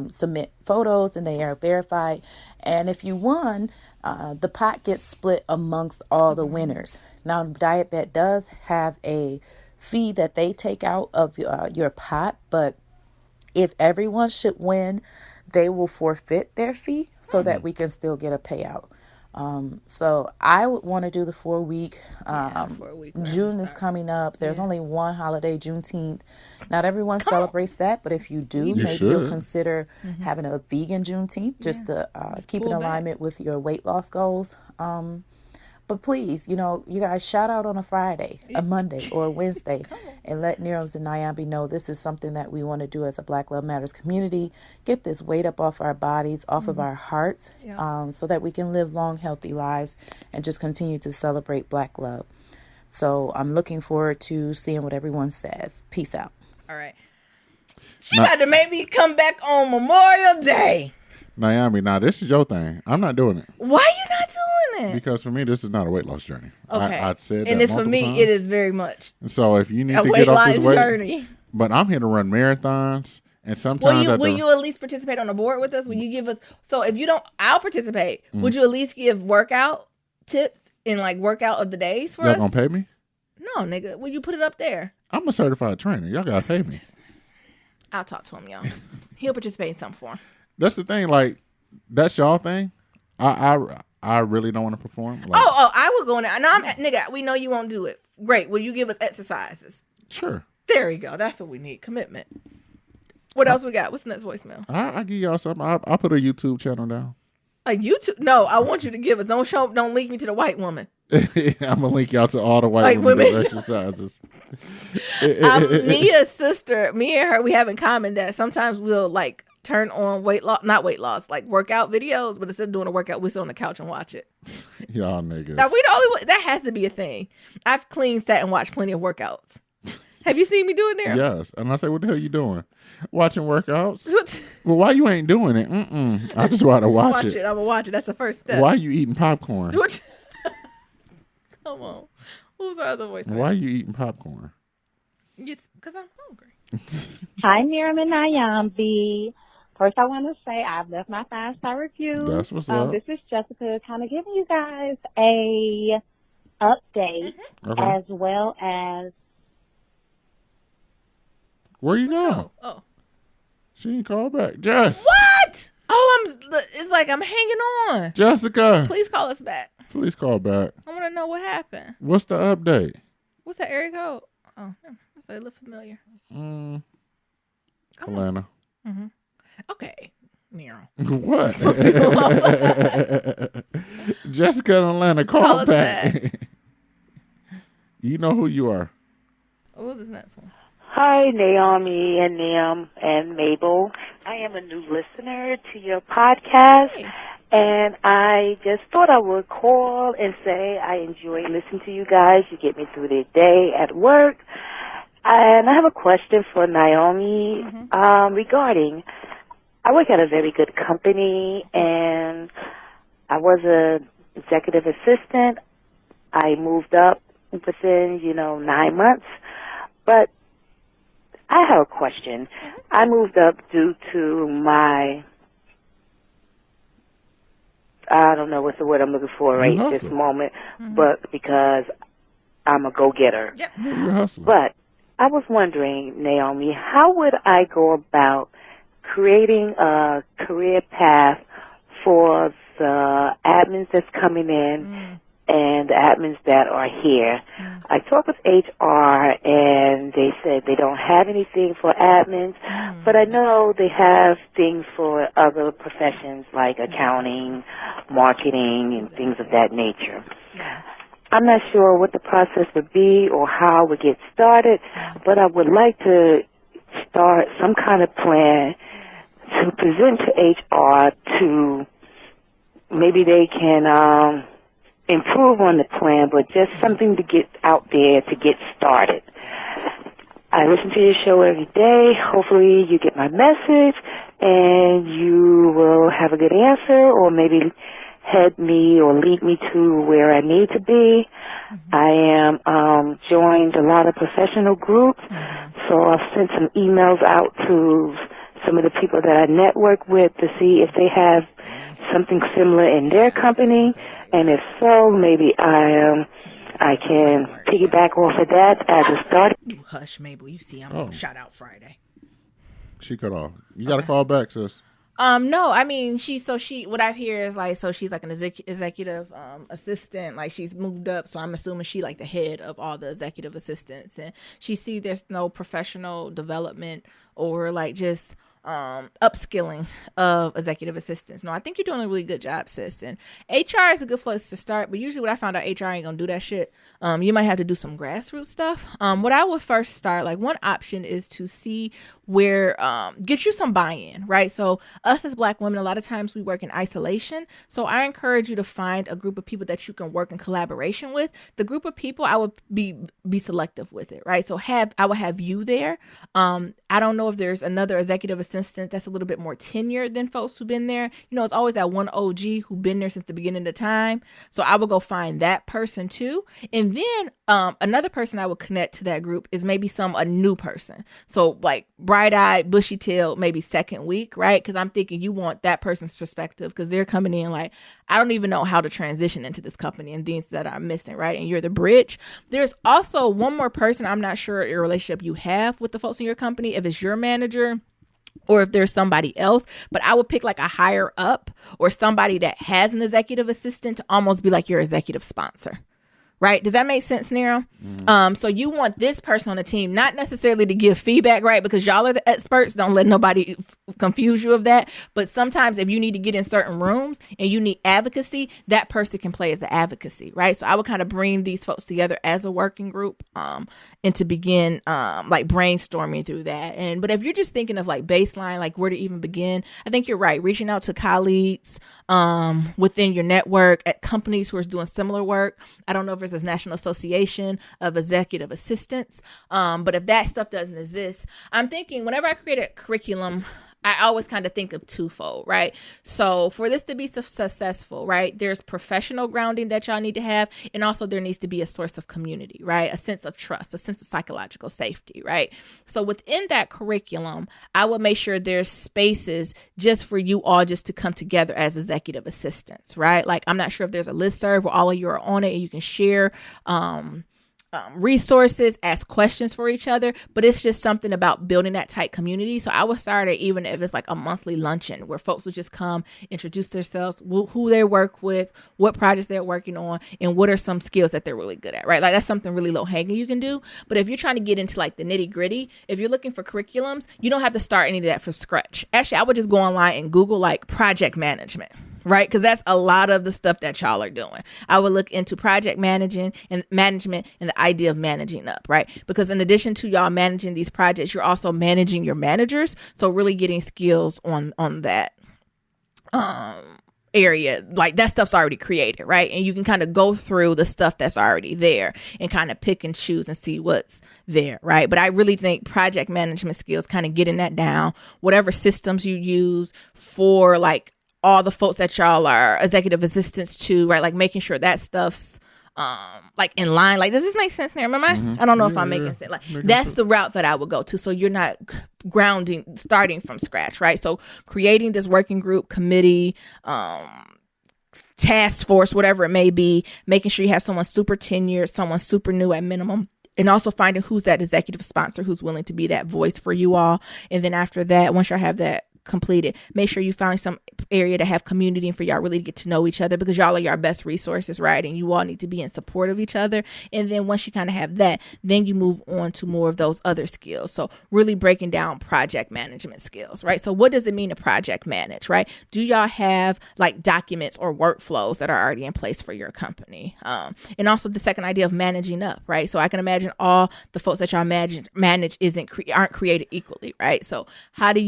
submit photos and they are verified. And if you won, the pot gets split amongst all the winners. Now, Diet Bet does have a fee that they take out of your pot, but if everyone should win, they will forfeit their fee so that we can still get a payout. So I would want to do the 4 week.
4 week
June is coming up. There's only one holiday, Juneteenth. Not everyone celebrates that, but if you do, maybe you'll consider having a vegan Juneteenth just to keep in alignment with your weight loss goals. But please, you guys shout out on a Friday, a Monday, or a Wednesday and let Nero's and Nyambi know this is something that we want to do as a Black Love Matters community. Get this weight up off our bodies, off of our hearts, so that we can live long, healthy lives and just continue to celebrate Black love. So I'm looking forward to seeing what everyone says. Peace out.
All right. She about to make me come back on Memorial Day.
Nyambi, now this is your thing. I'm not doing it.
Why you not doing it?
Because for me, this is not a weight loss journey.
Okay.
I said that
and it's for me,
times.
it is very much.
And so if you need
a
to
weight
get off
loss
this weight,
journey.
But I'm here to run marathons, and sometimes
will you at least participate on the board with us? Will you give us? So if you don't, I'll participate. Would you at least give workout tips and like workout of the days for us?
Y'all gonna pay me?
No, nigga. Will you put it up there?
I'm a certified trainer. Y'all gotta pay me.
I'll talk to him, y'all. He'll participate in something for him.
That's the thing. Like, that's y'all thing. I really don't want to perform. Like,
I will go in there. No, nigga, we know you won't do it. Great. Will you give us exercises?
Sure.
There we go. That's what we need. Commitment. What else we got? What's the next voicemail?
I give y'all something. I'll put a YouTube channel down.
A YouTube? No, I want you to give us. Don't link me to the white woman.
I'm gonna link y'all to all the white women exercises.
Nia's sister, me and her, we have in common that sometimes we'll like turn on not weight loss, like workout videos, but instead of doing a workout, we sit on the couch and watch it.
Y'all niggas.
Now, we the only one, that has to be a thing. I've sat and watched plenty of workouts. Have you seen me doing there?
Yes. And I say, what the hell you doing? Watching workouts? Well, why you ain't doing it? I just want to watch it.
I'm gonna watch it. That's the first step.
Why you eating popcorn?
Come on. Who's our other voice?
Why you eating popcorn?
Because I'm hungry.
Hi, Miriam and Nyambi. First, I want to say I've left my 5-star review.
That's what's up.
This is Jessica, kind of giving you guys a update as well as.
Where you going?
Oh.
She ain't called back. Jess.
What? Oh, it's like I'm hanging on.
Jessica.
Please call us back.
Please call back.
I want to know what happened.
What's the update?
What's that area code? Oh, it look familiar.
Atlanta.
Mm-hmm. Okay. Nero.
What? Jessica in Atlanta, call back. You know who you are.
What was this next one?
Hi, Naomi and Niam and Mabel. I am a new listener to your podcast, and I just thought I would call and say I enjoy listening to you guys. You get me through the day at work. And I have a question for Naomi regarding, I work at a very good company, and I was an executive assistant. I moved up within, 9 months, but I have a question. I moved up due to my, I don't know what's the word I'm looking for right at this moment, but because I'm a go-getter.
Yep.
You're hustling.
But I was wondering, Naomi, how would I go about creating a career path for the admins that's coming in and the admins that are here? I talked with HR, and they said they don't have anything for admins, but I know they have things for other professions like accounting, marketing, and things of that nature. I'm not sure what the process would be or how we get started, but I would like to start some kind of plan to present to HR to maybe they can improve on the plan, but just something to get out there to get started. I listen to your show every day. Hopefully you get my message and you will have a good answer or maybe head me or lead me to where I need to be. I am joined a lot of professional groups, so I've sent some emails out to some of the people that I network with to see if they have something similar in their company, and if so, maybe I can piggyback off of that as a start.
You hush, Mabel. You see, I'm on Shout Out Friday.
She cut off. You got to call back, sis.
No, I mean, what I hear is like, so she's like an executive assistant, like she's moved up. So I'm assuming she like the head of all the executive assistants, and she see there's no professional development or like just upskilling of executive assistants. No, I think you're doing a really good job, sis. And HR is a good place to start, but usually what I found out, HR ain't gonna do that shit. You might have to do some grassroots stuff. What I would first start, like one option is to see where get you some buy-in, right? So us as Black women, a lot of times we work in isolation. So I encourage you to find a group of people that you can work in collaboration with. The group of people, I would be selective with it, right? So I would have you there. I don't know if there's another executive assistant that's a little bit more tenured than folks who've been there. It's always that one OG who's been there since the beginning of the time. So I would go find that person too. And then another person I would connect to that group is maybe a new person. So like bright-eyed, bushy-tailed, maybe second week, right? Because I'm thinking you want that person's perspective because they're coming in like, I don't even know how to transition into this company and things that are missing, right? And you're the bridge. There's also one more person. I'm not sure your relationship you have with the folks in your company, if it's your manager or if there's somebody else, but I would pick like a higher up or somebody that has an executive assistant to almost be like your executive sponsor. Right? Does that make sense, Nero? So you want this person on the team, not necessarily to give feedback, right? Because y'all are the experts. Don't let nobody confuse you of that. But sometimes if you need to get in certain rooms and you need advocacy, that person can play as the advocacy, right? So I would kind of bring these folks together as a working group and to begin like brainstorming through that. But if you're just thinking of like baseline, like where to even begin, I think you're right. Reaching out to colleagues within your network at companies who are doing similar work. I don't know if there's a National Association of Executive Assistants. But if that stuff doesn't exist, I'm thinking whenever I create a curriculum, I always kind of think of twofold, right? So for this to be successful, right, there's professional grounding that y'all need to have. And also there needs to be a source of community, right? A sense of trust, a sense of psychological safety, right? So within that curriculum, I would make sure there's spaces just for you all just to come together as executive assistants, right? Like I'm not sure if there's a listserv where all of you are on it and you can share resources, ask questions for each other, but it's just something about building that tight community. So I would start it even if it's like a monthly luncheon where folks would just come, introduce themselves, who they work with, what projects they're working on, and what are some skills that they're really good at, right? Like that's something really low hanging you can do. But if you're trying to get into like the nitty gritty, if you're looking for curriculums, you don't have to start any of that from scratch. Actually, I would just go online and Google like project management, right? Because that's a lot of the stuff that y'all are doing. I would look into project management and the idea of managing up, right? Because in addition to y'all managing these projects, you're also managing your managers. So really getting skills on that area, like that stuff's already created, right? And you can kind of go through the stuff that's already there and kind of pick and choose and see what's there, right? But I really think project management skills, kind of getting that down, whatever systems you use for like all the folks that y'all are executive assistants to, right? Like making sure that stuff's like in line. Like, does this make sense now? I don't know if I'm making sense. Like, that's the route that I would go to. So you're not starting from scratch, right? So creating this working group, committee, task force, whatever it may be, making sure you have someone super tenured, someone super new at minimum, and also finding who's that executive sponsor who's willing to be that voice for you all. And then after that, once y'all have that completed, make sure you find some area to have community and for y'all really to get to know each other, because y'all are your best resources, right? And you all need to be in support of each other. And then once you kind of have that, then you move on to more of those other skills. So really breaking down project management skills, right? So what does it mean to project manage, right? Do y'all have like documents or workflows that are already in place for your company? And also the second idea of managing up, right? So I can imagine all the folks that y'all manage aren't created equally, right? So how do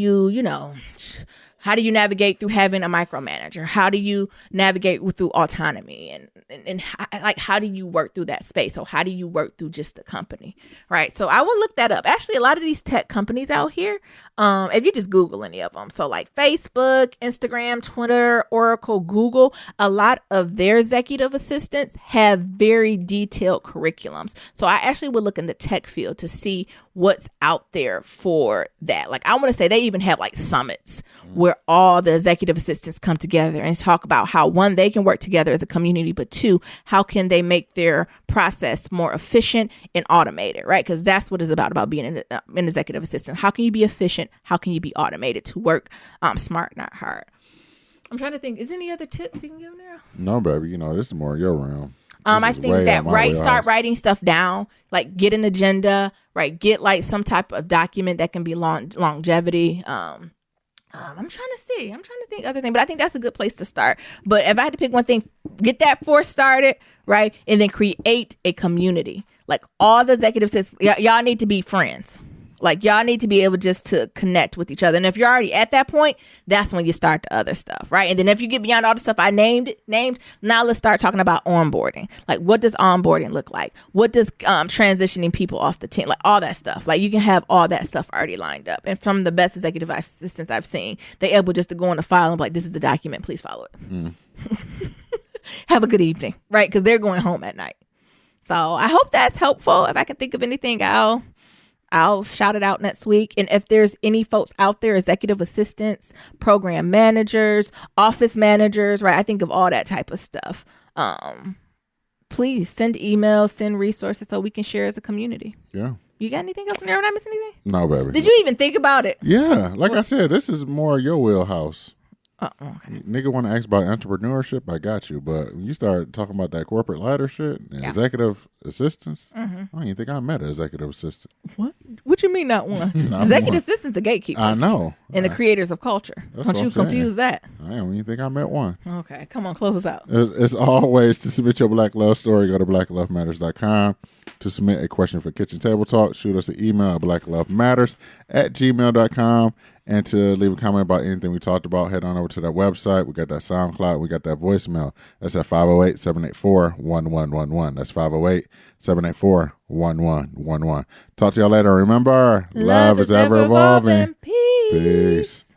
how do you navigate through having a micromanager? How do you navigate through autonomy? And how do you work through that space? So how do you work through just the company, right? So I will look that up. Actually, a lot of these tech companies out here, if you just Google any of them, so like Facebook, Instagram, Twitter, Oracle, Google, a lot of their executive assistants have very detailed curriculums. So I actually would look in the tech field to see what's out there for that. Like, I want to say they even have like summits where all the executive assistants come together and talk about how, one, they can work together as a community, but two, how can they make their process more efficient and automated, right? Because that's what it's about being an executive assistant. How can you be efficient? How can you be automated to work smart, not hard? I'm trying to think. Is there any other tips you can give now?
No, baby. This is more your realm.
I think that start writing stuff down, like get an agenda, right? Get like some type of document that can be longevity. I'm trying to think other thing, but I think that's a good place to start. But if I had to pick one thing, get that force started, right? And then create a community. Like all the executives, y'all need to be friends. Like y'all need to be able just to connect with each other. And if you're already at that point, that's when you start the other stuff, right? And then if you get beyond all the stuff I named, now let's start talking about onboarding. Like, what does onboarding look like? What does transitioning people off the team, like all that stuff. Like you can have all that stuff already lined up. And from the best executive assistants I've seen, they're able just to go on the file and be like, this is the document, please follow it. Have a good evening, right? Because they're going home at night. So I hope that's helpful. If I can think of anything, I'll shout it out next week. And if there's any folks out there, executive assistants, program managers, office managers, right? I think of all that type of stuff. Please send emails, send resources so we can share as a community.
Yeah.
You got anything else? Did I miss anything?
No, baby.
Did you even think about it?
Yeah. Like I said, this is more your wheelhouse.
Okay.
Nigga want to ask about entrepreneurship, I got you. But when you start talking about that corporate ladder shit and executive assistants, I don't even think I met an executive assistant.
What you mean not one? Executive assistants are gatekeepers.
I know.
And the creators of culture. Don't you confuse that.
I don't even think I met one.
Okay, come on, close us out.
As always, to submit your Black Love story, go to blacklovematters.com. To submit a question for Kitchen Table Talk, shoot us an email at blacklovematters@gmail.com. And to leave a comment about anything we talked about, head on over to that website. We got that SoundCloud. We got that voicemail. That's at 508-784-1111. That's 508-784-1111. Talk to y'all later. Remember, love is ever evolving.
Peace.